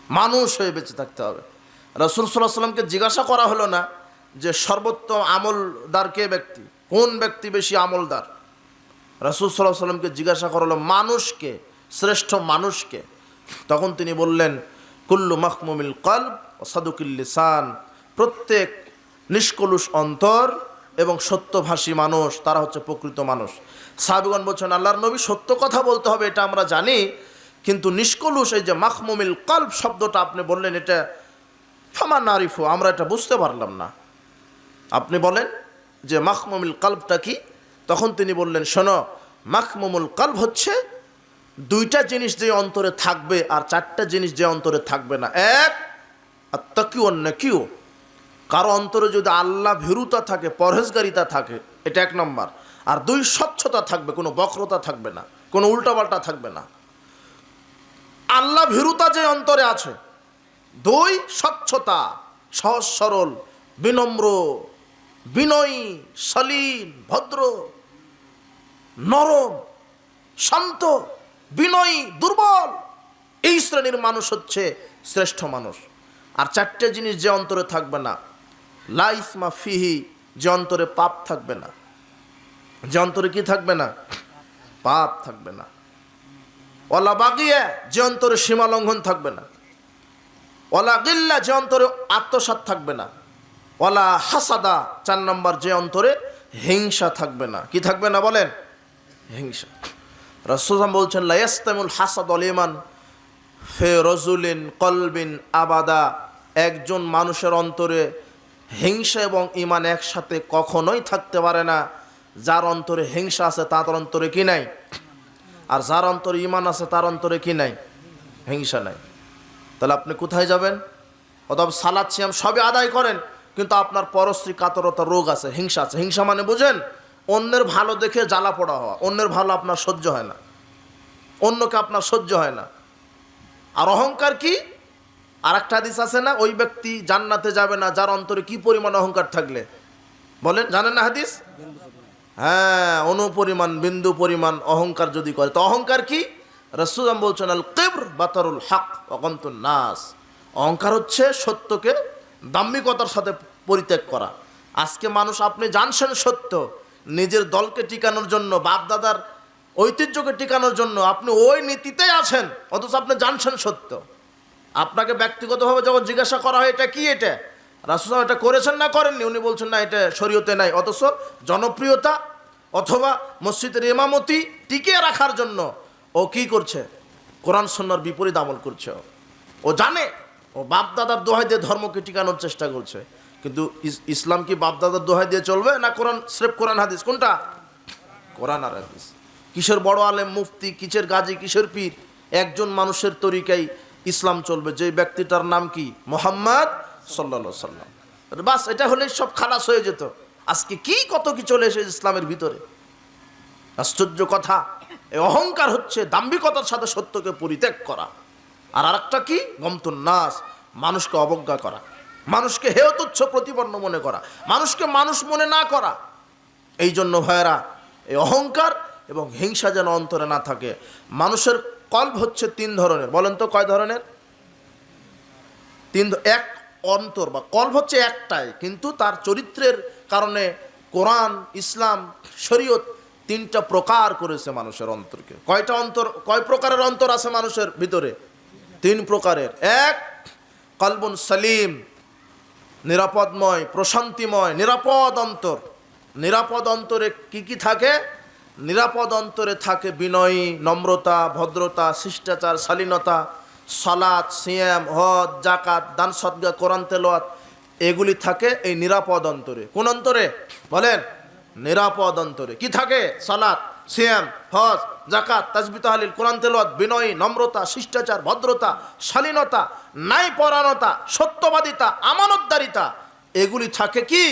মানুষ হয়ে বেঁচে থাকতে হবে। রাসূল সাল্লাল্লাহু আলাইহি সাল্লামকে জিজ্ঞাসা করা হলো না যে সর্বোত্তম আমলদার কে ব্যক্তি, কোন ব্যক্তি বেশি আমলদার। রাসূল সাল্লাল্লাহু আলাইহি সাল্লামকে জিজ্ঞাসা করা হলো মানুষকে, শ্রেষ্ঠ মানুষকে। তখন তিনি বললেন, কুল্লু মাখমুমিল কলব ও সাদুকিল লিসান, প্রত্যেক নিষ্কলুষ অন্তর এবং সত্যভাষী মানুষ, তারা হচ্ছে প্রকৃত মানুষ। সাহাবীগণ বলছেন, আল্লাহর নবী, সত্য কথা বলতে হবে এটা আমরা জানি, কিন্তু নিষ্কলুষ, এই যে মাখমুমিল কলব শব্দটা আপনি বললেন, এটা ফামা নারিফু, আমরা এটা বুঝতে পারলাম না। আপনি বলেন যে মাখমুমিল কলবটা কি? তখন তিনি বললেন, শোনো, মাখমুমুল কলব হচ্ছে দুইটা জিনিস যে অন্তরে থাকবে আর 4টা জিনিস যে অন্তরে থাকবে না। এক, আত্তাকিউ নাকিউ, কারো অন্তরে যদি আল্লাহ ভীরুতা থাকে, পরহেজগারিতা থাকে, এটা 1 নম্বর। আর 2, স্বচ্ছতা থাকবে, কোনো বক্রতা থাকবে না, কোনো উল্টাপাল্টা থাকবে না। আল্লাহ ভীরুতা যে অন্তরে আছে। 2, স্বচ্ছতা, সহজ সরল, বিনম্র, বিনয়ী, শালীন, ভদ্র, নরম, শান্ত, বিনয়ী, দুর্বল, এই শ্রেণীর মানুষ হচ্ছে শ্রেষ্ঠ মানুষ। আর 4টে জিনিস যে অন্তরে থাকবে না, লা ইসমা ফিহি, যে অন্তরে পাপ থাকবে না, যে অন্তরে কি থাকবে না? পাপ থাকবে না। ওয়ালা বাগিয়া, যে অন্তরে সীমা লঙ্ঘন থাকবে না। ওয়ালা গিল্লা, যে অন্তরে আত্মসাৎ থাকবে না। ওয়ালা হাসাদা, 4 নম্বর, যে অন্তরে হিংসা থাকবে না। কি থাকবে না বলেন? হিংসা। রাসূল বলছেন, লা ইয়াস্তামুল হাসাদ ওয়াল ঈমান ফি রাজুলিন কলবিন আবাদা, একজন মানুষের অন্তরে হিংসা এবং ঈমান একসাথে কখনোই থাকতে পারে না। যার অন্তরে হিংসা আছে তার অন্তরে কি নাই? আর যার অন্তরে ঈমান আছে তার অন্তরে কি নাই? হিংসা নাই। তাহলে আপনি কোথায় যাবেন? অথবা সালাত সিয়াম সবই আদায় করেন, কিন্তু আপনার পরশ্রী কাতরতা রোগ আছে, হিংসা আছে। হিংসা মানে বুঝেন? অন্যের ভালো দেখে জ্বালা পোড়া হওয়া। অন্যের ভালো আপনার সহ্য হয় না, অন্যকে আপনার সহ্য হয় না। আর অহংকার কি? আর একটা হাদিস আছে না, ওই ব্যক্তি জান্নাতে যাবে না যার অন্তরে কি পরিমাণ অহংকার থাকলে। বলেন, জানেন না হাদিস? হ্যাঁ, অনুপরিমাণ, বিন্দু পরিমাণ অহংকার যদি করে। তো অহংকার কি? রাসূল বলছেন, আল কিবর বাতারুল হক ওয়া গামতুন নাস, অহংকার হচ্ছে সত্যকে দাম্ভিকতার সাথে পরিত্যাগ করা। আজকে মানুষ, আপনি জানছেন সত্য, নিজের দলকে টিকানোর জন্য, বাপদাদার ঐতিহ্যকে টিকানোর জন্য আপনি ওই নীতিতেই আছেন, অথচ আপনি জানছেন সত্য। আপনাকে ব্যক্তিগতভাবে যখন জিজ্ঞাসা করা হয় এটা কি, এটা রাসূল এটা করেছেন না করেননি, উনি বলছেন না এটা শরীয়তে নাই। অথচ জনপ্রিয়তা অথবা মসজিদের ইমামতি টিকিয়ে রাখার জন্য ও কি করছে? কোরআন সুন্নাহর বিপরীত আমল করছে। ও জানে, ও বাপদাদার দোহাই দিয়ে ধর্মকে টিকানোর চেষ্টা করছে। কিন্তু ইসলাম কি বাপদাদার দোহাই দিয়ে চলবে, না কোরআন, স্রেফ কোরআন হাদিস? কোনটা? কোরআন আর হাদিস। কিসের বড় আলেম মুফতি, কিসের গাজী, কিসের পীর, একজন মানুষের তরিকায় ইসলাম চলবে, যে ব্যক্তিটার নাম কি? মুহাম্মদ সাল্লাল্লাহু আলাইহি সাল্লাম। বাস এটা হলে সব খালাস হয়ে যেত। আজকে কি কত কি চলে এসেছে ইসলামের ভিতরে, আশ্চর্য কথা। এই অহংকার হচ্ছে দাম্ভিকতার সাথে সত্যকে পরিত্যাগ করা। আর আরেকটা কি? গমতুন নাস, মানুষকে অবজ্ঞা করা, মানুষকে হেয় তুচ্ছ প্রতিপন্ন মনে করা, মানুষকে মানুষ মনে না করা। এই জন্য ভাইয়েরা, এই অহংকার এবং হিংসা যেন অন্তরে না থাকে। মানুষের কলব হচ্ছে তিন ধরনের, বলেন তো কয় ধরনের? এক অন্তর বা কলব হচ্ছে একটাই, কিন্তু তার চরিত্রের কারণে কোরআন, ইসলাম, শরীয়ত তিনটা প্রকার করেছে মানুষের অন্তরকে। কয়টা অন্তর, কয় প্রকারের অন্তর আছে মানুষের ভিতরে? তিন প্রকারের। এক, কলবুন সালিম, নিরাপদময়, প্রশান্তিময়, নিরাপদ অন্তর। নিরাপদ অন্তরে কি কি থাকে? নিরাপদ অন্তরে থাকে বিনয়ী, নম্রতা, ভদ্রতা, শিষ্টাচার, শালীনতা, সালাত, সিয়াম, হজ, জাকাত, দান সদকা, কোরআন তেলাওয়াত, এগুলি থাকে এই নিরাপদ অন্তরে। কোন অন্তরে বলেন? নিরাপদ অন্তরে কি থাকে? সালাত, সিয়াম, হজ, জাকাত, তাসবিহ, তাহলিল, কোরআন তেলাওয়াত, বিনয়ী, নম্রতা, শিষ্টাচার, ভদ্রতা, শালীনতা, ন্যায়পরায়ণতা, সত্যবাদিতা, আমানতদারিতা, এগুলি থাকে কি?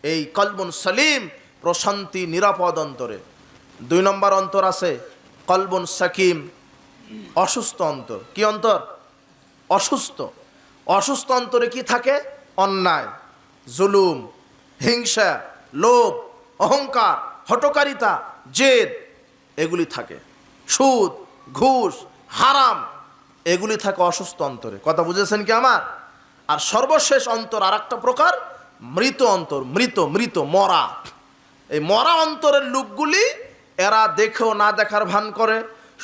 এই কলবুন সালিম, প্রশান্তি, নিরাপদ অন্তরে। দুই নম্বর অন্তর আছে কলবুন সাকিম, অসুস্থ অন্তর। কি অন্তর? অসুস্থ। অসুস্থ অন্তরে কি থাকে? অন্যায়, জুলুম, হিংসা, লোভ, অহংকার, হঠকারিতা, জেদ, এগুলি থাকে। সুদ, ঘুষ, হারাম, এগুলি থাকে অসুস্থ অন্তরে। কথা বুঝেছেন কি আমার? আর সর্বশেষ অন্তর আর একটা প্রকার, মৃত অন্তর। মৃত, মৃত, মরা। এই মরা অন্তরের লোকগুলি, এরা দেখেও না দেখার ভান করে,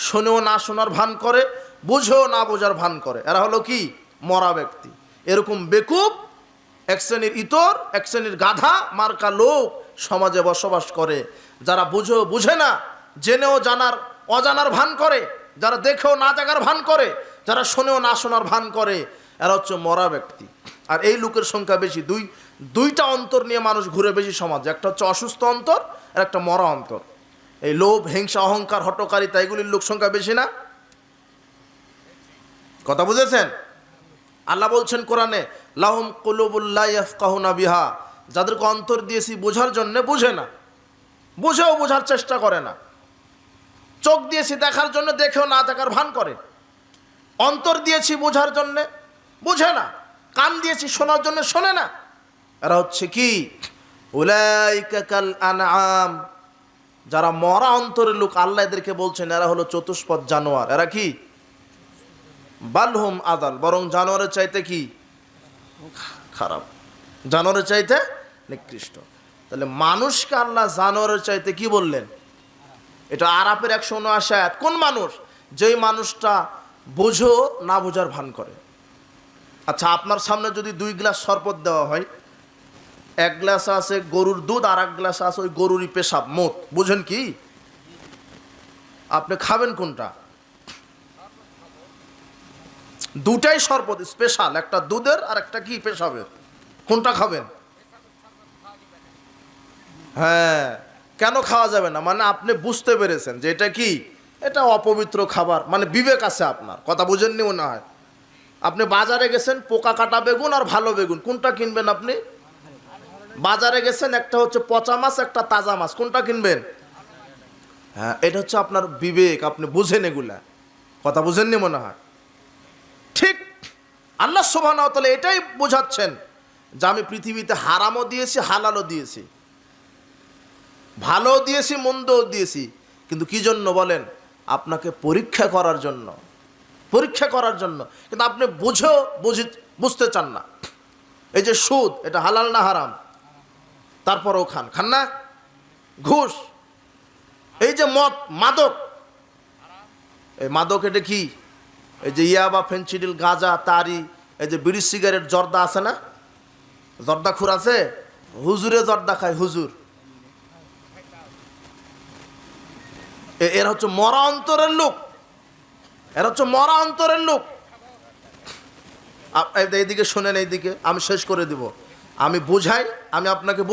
শুনেও না শোনার ভান করে, বুঝেও না বোঝার ভান করে। এরা হলো কি? মরা ব্যক্তি। এরকম বেকুব, এক শ্রেণীর ইতর, এক শ্রেণীর গাধা মার্কা লোক সমাজে বসবাস করে, যারা বুঝেও বুঝে না, জেনেও জানার অজানার ভান করে, যারা দেখেও না দেখার ভান করে, যারা শোনেও না শোনার ভান করে, এরা হচ্ছে মরা ব্যক্তি। আর এই লোকের সংখ্যা বেশি। দুইটা অন্তর নিয়ে মানুষ ঘুরে বেশি সমাজে। একটা হচ্ছে অসুস্থ অন্তর, আর একটা মরা অন্তর। এই লোভ, হিংসা, অহংকার, হঠকারিতা, এগুলির লোক সংখ্যা বেশি না? কথা বুঝেছেন? আল্লাহ বলছেন কোরআনে, লাহুম কুলুবুল লা ইয়াফকাহুনা বিহা, যাদেরকে অন্তর দিয়েছি বোঝার জন্য, বুঝে না, বুঝেও বোঝার চেষ্টা করে না। চোখ দিয়েছি দেখার জন্য, দেখেও না দেখার ভান করে। অন্তর দিয়েছি বোঝার জন্য, বুঝে না। কান দিয়েছি শোনার জন্য, শোনে না। এরা হচ্ছে কি? উলাইকা কাল আনআম, যারা মরা অন্তরের লোক, আল্লাহ এদেরকে বলছেন এরা হলো চতুষ্পদ জানোয়ার। এরা কি? বালহুম আদাল, বরং জানোয়ারের চাইতে কি খারাপ, জানোয়ারের চাইতে নিকৃষ্ট। তাহলে মানুষকে আল্লাহ জানোয়ারের চাইতে কি বললেন? এটা আরাফের 179 আয়াত। কোন মানুষ? যেই মানুষটা বোঝো না বোঝার ভান করে। আচ্ছা, আপনার সামনে যদি 2 গ্লাস শরবত দেওয়া হয়, এক গ্লাস আছে গরুর দুধ, আর এক গ্লাস আছে ওই গরুরই পেশাব, মত, বুঝেন কি? আপনি খাবেন কোনটা? দুটাই শরবত স্পেশাল, একটা দুধের আর একটা কি পেশাবের। কোনটা খাবেন? হ্যাঁ, কেন খাওয়া যাবে না? মানে আপনি বুঝতে পেরেছেন যে এটা কি? এটা অপবিত্র খাবার, মানে বিবেক আছে আপনার। কথা বুঝেননি মনে হয়। আপনি বাজারে গেছেন, পোকা কাটা বেগুন আর ভালো বেগুন, কোনটা কিনবেন আপনি? বাজারে গেছেন, একটা হচ্ছে পচা মাছ, একটা তাজা মাছ, কোনটা কিনবেন? হ্যাঁ, এটা হচ্ছে আপনার বিবেক, আপনি বুঝেন এগুলা। কথা বুঝেননি মনে হয়। ঠিক আল্লাহ সুবহানাহু ওয়া তাআলা এটাই বোঝাচ্ছেন যে আমি পৃথিবীতে হারামও দিয়েছি, হালালও দিয়েছি, ভালো দিয়েছি, মন্দও দিয়েছি। কিন্তু কি জন্য বলেন? আপনাকে পরীক্ষা করার জন্য, পরীক্ষা করার জন্য। কিন্তু আপনি বুঝেও বুঝতে চান না। এই যে সুদ, এটা হালাল না হারাম? তারপরেও খান না? ঘুষ, এই যে মদ, মাদক, এই মাদক এটা কি? এই যে ইয়াবা, ফেনসিডিল, গাঁজা, তারি, এই যে বিড়ি, সিগারেট, জর্দা আছে না? জর্দা খুর আছে, হুজুরে জর্দা খায়, হুজুর। এরা হচ্ছে মরা অন্তরের লোক, এরা হচ্ছে মরা অন্তরের লোক। এইদিকে শোনেন, এইদিকে আমি শেষ করে দিব। আমি বুঝাই, আমি আপনাকে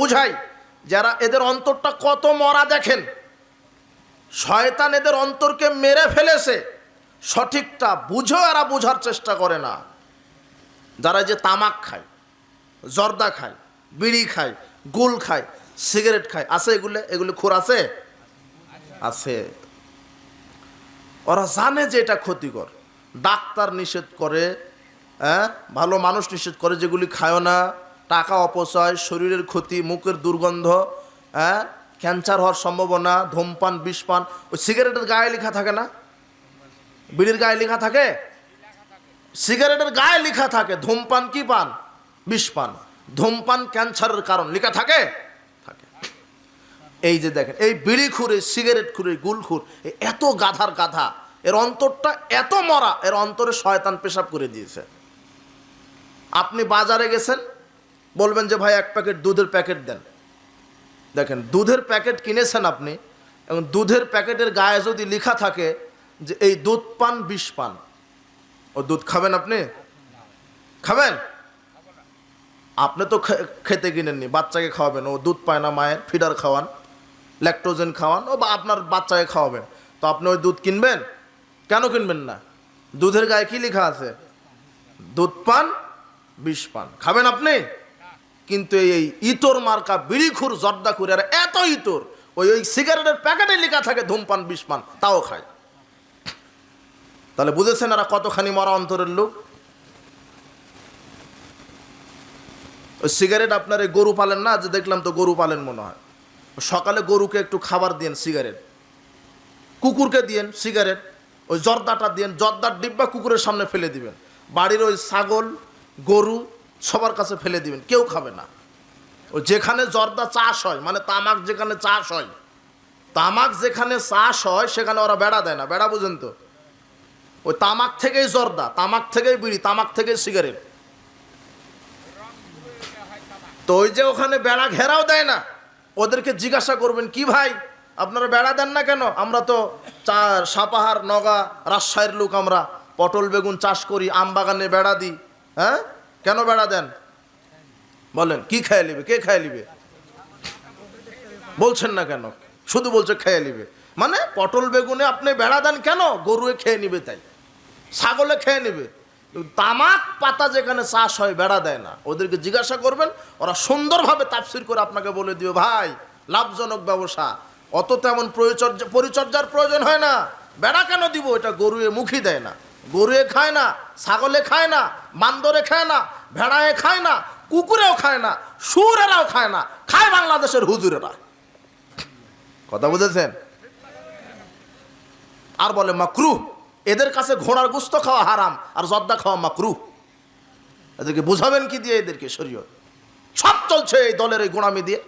বুঝাই যারা এদের অন্তরটা কত মরা দেখেন, শয়তান এদের অন্তরকে মেরে ফেলেছে, সঠিকটা বুঝেও এরা বোঝার চেষ্টা করে না। যারা যে তামাক খায়, জর্দা খায়, বিড়ি খায়, গুল খায়, সিগারেট খায়, আছে এগুলো খুর আছে আছে। ওরা জানে যে এটা ক্ষতিকর, ডাক্তার নিষেধ করে, ভালো মানুষ নিষেধ করে যেগুলি খায় না, টাকা অপচয়, শরীরের ক্ষতি, মুখের দুর্গন্ধ, ক্যান্সার হওয়ার সম্ভাবনা, ধূমপান, বিষপান। ওই সিগারেটের গায়ে লেখা থাকে না, বিড়ির গায়ে লেখা থাকে, সিগারেটের গায়ে লেখা থাকে ধূমপান কি পান, বিষপান। ধূমপান ক্যান্সারের কারণ লেখা থাকে থাকে। এই যে দেখেন, এই বিড়ি খুরে, সিগারেট খুরে, গুল খুর, এত গাধার গাধা, এর অন্তরটা এত মরা, এর অন্তরে শয়তান পেশাব করে দিয়েছে। আপনি বাজারে গেছেন, বলবেন যে ভাই 1 প্যাকেট দুধের প্যাকেট দেন। দেখেন, দুধের প্যাকেট কিনেছেন আপনি, এবং দুধের প্যাকেটের গায়ে যদি লেখা থাকে যে এই দুধ পান, বিষ পান, ও দুধ খাবেন? আপনি খাবেন? আপনি তো খেতে কিনেননি, বাচ্চাকে খাওয়াবেন, ও দুধ পায় না মায়ের, ফিডার খাওয়ান, ল্যাকটোজেন খাওয়ান, ও বা আপনার বাচ্চাকে খাওয়াবেন, তো আপনি ওই দুধ কিনবেন? কেন কিনবেন না? দুধের গায়ে কি লেখা আছে? দুধ পান, বিষ পান। খাবেন আপনি? কিন্তু এই ইতর মার্কা বিড়িখুর, জর্দাখুর, আর এত ইতর, ওই সিগারেটের প্যাকেটে লেখা থাকে ধূমপান, বিষ পান, তাও খায়। তাহলে বুঝেছেন এরা কতখানি মরা অন্তরের লোক। ওই সিগারেট আপনার এই গরু পালেন না, যে দেখলাম তো গরু পালেন মনে হয়, সকালে গরুকে একটু খাবার দিয়েন সিগারেট, কুকুরকে দিয়েন সিগারেট, ওই জর্দাটা দিয়েন, জর্দার ডিব্বা কুকুরের সামনে ফেলে দিবেন, বাড়ির ওই ছাগল, গরু সবার কাছে ফেলে দিবেন, কেউ খাবে না। ওই যেখানে জর্দা চাষ হয়, মানে তামাক যেখানে চাষ হয়, তামাক যেখানে চাষ হয় সেখানে ওরা বেড়া দেয় না। বেড়া বুঝেন তো? ওই তামাক থেকেই জর্দা, তামাক থেকেই বিড়ি, তামাক থেকেই সিগারেট। তো ওই যে ওখানে বেড়া ঘেরাও দেয় না, ওদেরকে জিজ্ঞাসা করবেন, কি ভাই আপনারা বেড়া দেন না কেন? আমরা তো সাপাহার, নগা, রাজশাহীর লোক, আমরা পটল বেগুন চাষ করি, আম বাগানে বেড়া দিই, কেন বেড়া দেন? বলেন, কি খেয়ে নিবে? কে খেয়ে নিবে? বলছেন না কেন? শুধু বলছে খেয়ে নিবে। মানে পটল বেগুনে আপনি বেড়া দেন কেন? গরুয়ে খেয়ে নিবে, তাই ছাগলে খেয়ে নিবে। তামাক পাতা যেখানে চাষ হয় বেড়া দেয় না। ওদেরকে জিজ্ঞাসা করবেন, ওরা সুন্দরভাবে তাফসির করে আপনাকে বলে দিবে, ভাই লাভজনক ব্যবসা, অত তেমন পরিচর্যার প্রয়োজন হয় না, বেড়া কেন দিব? এটা গরুয়ে মুখই দেয় না, গরুয়ে খায় না, ছাগলে খায় না, বান্দরে খায় না, ভেড়ায় খায় না, কুকুরেও খায় না, শুয়োরেরাও খায় না, খায় বাংলাদেশের হুজুরেরা। কথা বুঝেছেন? আর বলে মাকরুহ। এদের কাছে ঘোড়ার গোশত খাওয়া হারাম, আর জর্দা খাওয়া মাকরুহ। এদেরকে বুঝাবেন কি দিয়ে? এদেরকে শরীয়ত সব চলছে এই দলের এই গোড়ামি দিয়ে।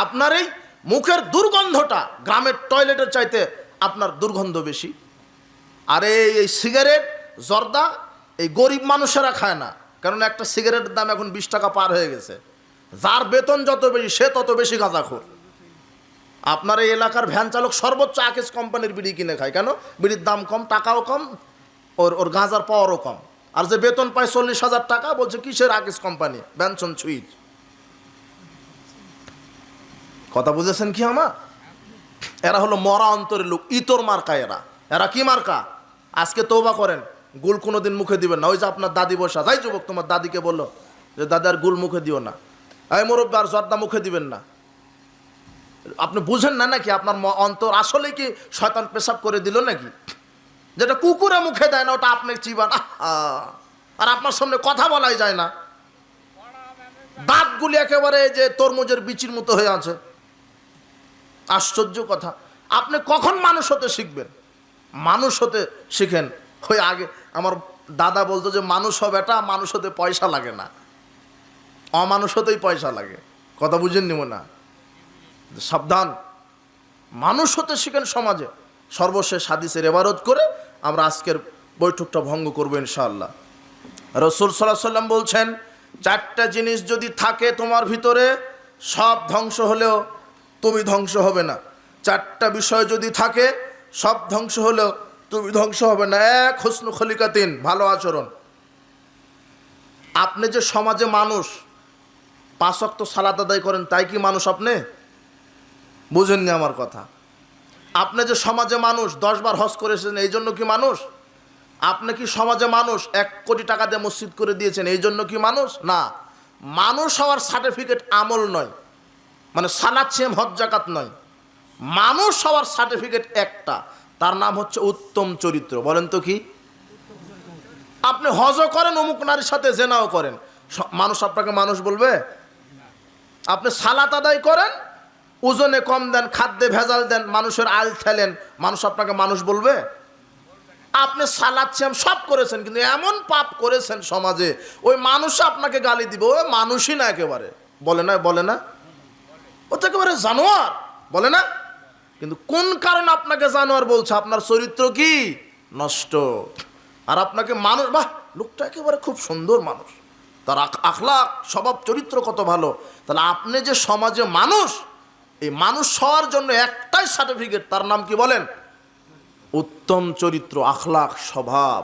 আপনার এই মুখের দুর্গন্ধটা গ্রামের টয়লেটের চাইতে আপনার দুর্গন্ধ বেশি। আর এই সিগারেট, জর্দা এই গরিব মানুষেরা খায় না, কারণ একটা সিগারেটের দাম এখন 20 টাকা পার হয়ে গেছে। যার বেতন যত বেশি, সে তত বেশি গাঁজাখোর। আপনার এই এলাকার ভ্যান চালক সর্বোচ্চ আকেশ কোম্পানির বিড়ি কিনে খায়। কেন? বিড়ির দাম কম, টাকাও কম, ওর গাঁজার পাওয়ারও কম। আর যে বেতন পায় 40,000 টাকা, বলছে কিসের আকেশ কোম্পানি, ব্যানসন সুইচ। কথা বুঝেছেন কি আমার? এরা হলো মরা অন্তরের লোক, ইতর মার্কা। এরা কি মার্কা? আজকে তওবা করেন, গুল কোনোদিন মুখে দিবেন না। ওই যে আপনার দাদি বসা, যাই যুবক, তোমার দাদিকে বললো যে দাদি আর গুল মুখে দিও না, এই মুরব্বী আর জর্দা মুখে দিবেন না। আপনি বুঝেন না নাকি? আপনার অন্তর আসলে কি শয়তান পেশাব করে দিল নাকি? যেটা কুকুরে মুখে দেয় না, ওটা আপনি চিবান, আর আপনার সামনে কথা বলাই যায় না, দাঁতগুলি একেবারে যে তরমুজের বিচির মতো হয়ে আছে। আশ্চর্য কথা। আপনি কখন মানুষ হতে শিখবেন? মানুষ হতে শিখেন। ওই আগে আমার দাদা বলতো যে মানুষ হবে এটা, মানুষ হতে পয়সা লাগে না, অমানুষ হতেই পয়সা লাগে। কথা বুঝেন নিব না? সাবধান, মানুষ হতে শিখেন সমাজে। সর্বশেষ হাদিসের ইবারত করে আমরা আজকের বৈঠকটা ভঙ্গ করবো ইনশাআল্লাহ। রাসূল সাল্লাল্লাহু আলাইহি ওয়াসাল্লাম বলছেন, 4টা জিনিস যদি থাকে তোমার ভিতরে, সব ধ্বংস হলেও তুমি ধ্বংস হবে না। 4টা বিষয় যদি থাকে, সব ধ্বংস হলেও তুমি ধ্বংস হবে না। 1, হুসনু খলিকাতিন, ভালো আচরণ। আপনি যে সমাজে মানুষ, 5 ওয়াক্ত সালাত আদায় করেন, তাই কি মানুষ আপনি? বুঝেননি আমার কথা? আপনি যে সমাজে মানুষ 10 বার হজ করেছেন, এই জন্য কি মানুষ? আপনি কি সমাজে মানুষ 1 কোটি টাকা দিয়ে মসজিদ করে দিয়েছেন, এই জন্য কি মানুষ? না। মানুষ হওয়ার সার্টিফিকেট আমল নয়, মানে সালাত সিয়াম হজ যাকাত নয়। মানুষ হওয়ার সার্টিফিকেট একটা, তার নাম হচ্ছে উত্তম চরিত্র। বলেন তো কি? আপনি হজও করেন, অমুক নারীর সাথে জেনাও করেন, মানুষ আপনাকে মানুষ বলবে? আপনি সালাত আদায় করেন, ওজনে কম দেন, খাদ্যে ভেজাল দেন, মানুষের আল ঠেলেন, মানুষ আপনাকে মানুষ বলবে? আপনি সালাত সিয়াম সব করেছেন, কিন্তু এমন পাপ করেছেন সমাজে, ওই মানুষ আপনাকে গালি দিবে, ওই মানুষই না একেবারে। বলে না? বলে না? ও তো একেবারে জানোয়ার, বলে না? কিন্তু কোন কারণে আপনাকে জানোয়ার বলছে? আপনার চরিত্র কি নষ্ট। আর আপনাকে মানুষ, বাহ লোকটা একেবারে খুব সুন্দর মানুষ, তার আখলাক স্বভাব চরিত্র কত ভালো। তাহলে আপনি যে সমাজে মানুষ, এই মানুষ হওয়ার জন্য একটাই সার্টিফিকেট, তার নাম কি বলেন? উত্তম চরিত্র, আখলাক, স্বভাব।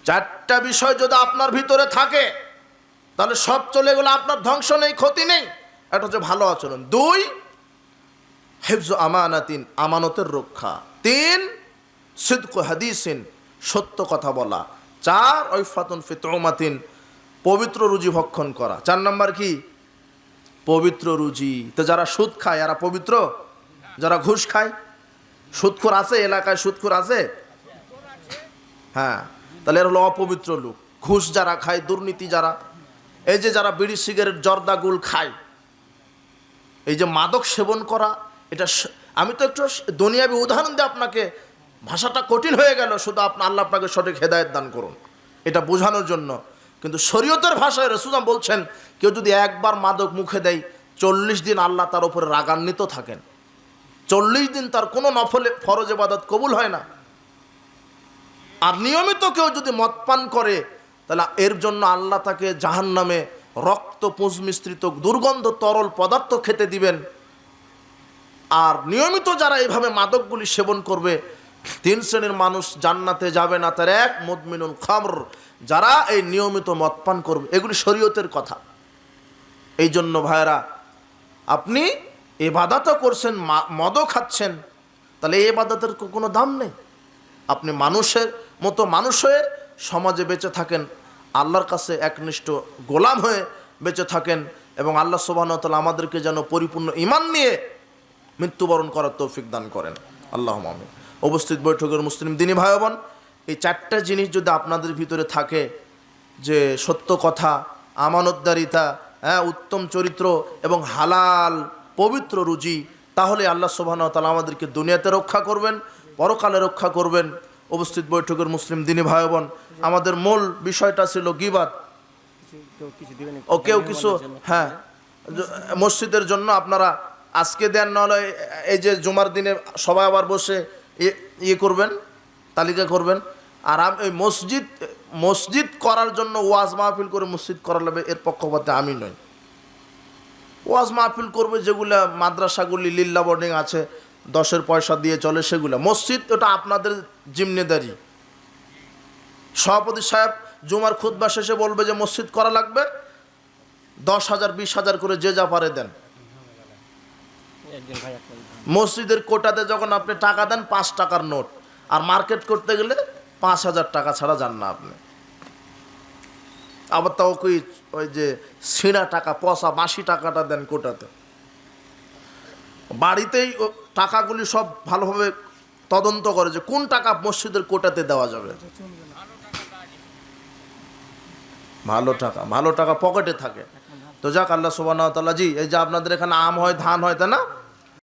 4টা বিষয় যদি আপনার ভিতরে থাকে, তাহলে সব চলে গেলে আপনার ধ্বংস নেই, ক্ষতি নেই। এটা হচ্ছে ভালো আচরণ। 2, হিফজু আমানাতিন, আমানতের রক্ষা। 3, সিদকু হাদিসিন, সত্য কথা বলা। 4, ওয়াইফাতুন ফি তুমাতিন, পবিত্র রুজি ভক্ষণ করা। 4 নম্বর কি? পবিত্র রুজি। তো যারা সুদ খায় এরা পবিত্র? যারা ঘুষ খায়? সুদখোর আছে এলাকায়? সুদখোর আছে? হ্যাঁ, তাহলে এরা হলো অপবিত্র লোক। ঘুষ যারা খায়, দুর্নীতি যারা, এই যে যারা বিড়ি সিগারেট জর্দা গুল খায়, এই যে মাদক সেবন করা, এটা আমি তো একটু দুনিয়াবি উদাহরণ দিয়ে আপনাকে, ভাষাটা কঠিন হয়ে গেল, শুধু আল্লাহ আপনাকে সঠিক হেদায়েত দান করুন এটা বোঝানোর জন্য। কিন্তু শরীয়তের ভাষায় রাসূল বলছেন, কেউ যদি একবার মাদক মুখে দেয়, 40 দিন আল্লাহ তার উপরে রাগান্বিত থাকেন। 40 দিন তার কোনো নফল ফরজ ইবাদত কবুল হয় না। আর নিয়মিত কেউ যদি মদ পান করে, তাহলে এর জন্য আল্লাহ তাকে জাহান্নামে রক্ত পুঁজ মিশ্রিত দুর্গন্ধ তরল পদার্থ খেতে দিবেন। আর নিয়মিত যারা এইভাবে মাদকগুলি সেবন করবে, 3 শ্রেণীর মানুষ জান্নাতে যাবে না। তার 1, মুদমিনুল খামর, যারা এই নিয়মিত মদ পান করবে। এগুলি শরীয়তের কথা। এই জন্য ভাইরা, আপনি ইবাদতও করছেন, মদও খাচ্ছেন, তাহলে এই ইবাদতের কোনো দাম নেই। আপনি মানুষের মতো মানুষ হয়ে সমাজে বেঁচে থাকেন, আল্লাহর কাছে একনিষ্ঠ গোলাম হয়ে বেঁচে থাকেন, এবং আল্লাহ সুবহানাহু ওয়া তাআলা আমাদেরকে যেন পরিপূর্ণ ঈমান নিয়ে মৃত্যুবরণ করার তৌফিক দান করেন। আল্লাহুম্মা আমিন। উপস্থিত বৈঠকের মুসলিম দিনী ভাই বোন, এই 4টা জিনিস যদি আপনাদের ভিতরে থাকে, যে সত্য কথা, আমানতদারিতা, উত্তম চরিত্র এবং হালাল পবিত্র রুজি, তাহলে আল্লাহ সুবহানাহু ওয়া তাআলা আমাদেরকে দুনিয়াতে রক্ষা করবেন, পরকালে রক্ষা করবেন। উপস্থিত বৈঠকের মুসলিম দিনী ভাই বোন, আমাদের মূল বিষয়টা ছিল গীবাত। ও কেউ কিছু, হ্যাঁ, মসজিদের জন্য আপনারা আজকে দেন, নাহলে এই যে জুমার দিনে সবাই আবার বসে ইয়ে করবেন, তালিকা করবেন। আর এই মসজিদ করার জন্য ওয়াজ মাহফিল করে মসজিদ করা লাগবে, এর পক্ষপাতে আমি নই। ওয়াজ মাহফিল করবে যেগুলা মাদ্রাসাগুলি লিল্লা বোর্ডিং আছে, 10-এর পয়সা দিয়ে চলে, সেগুলো মসজিদ, ওটা আপনাদের জিম্মেদারি। সভাপতি সাহেব জুমার খুতবা শেষে বলবে যে মসজিদ করা লাগবে, 10,000 20,000 করে যে যা পারে দেন। মসজিদের কোটাতে যখন আপনি টাকা দেন 5 টাকার নোট, আর মার্কেট করতে গেলে 5,000 টাকা ছাড়া যান না আপনি। আবার তাও কি ওই যে ছিঁড়া টাকা, পয়সা 82 টাকাটা দেন কোটাতে। বাড়িতেই টাকাগুলি সব ভালোভাবে তদন্ত করে যে কোন টাকা মসজিদের কোটাতে দেওয়া যাবে। ভালো টাকা পকেটে থাকে। তো যাক, আল্লাহ সুবহানাহু ওয়া তাআলা, জি এই যে আপনাদের এখানে আম হয়, ধান হয়, তাই না?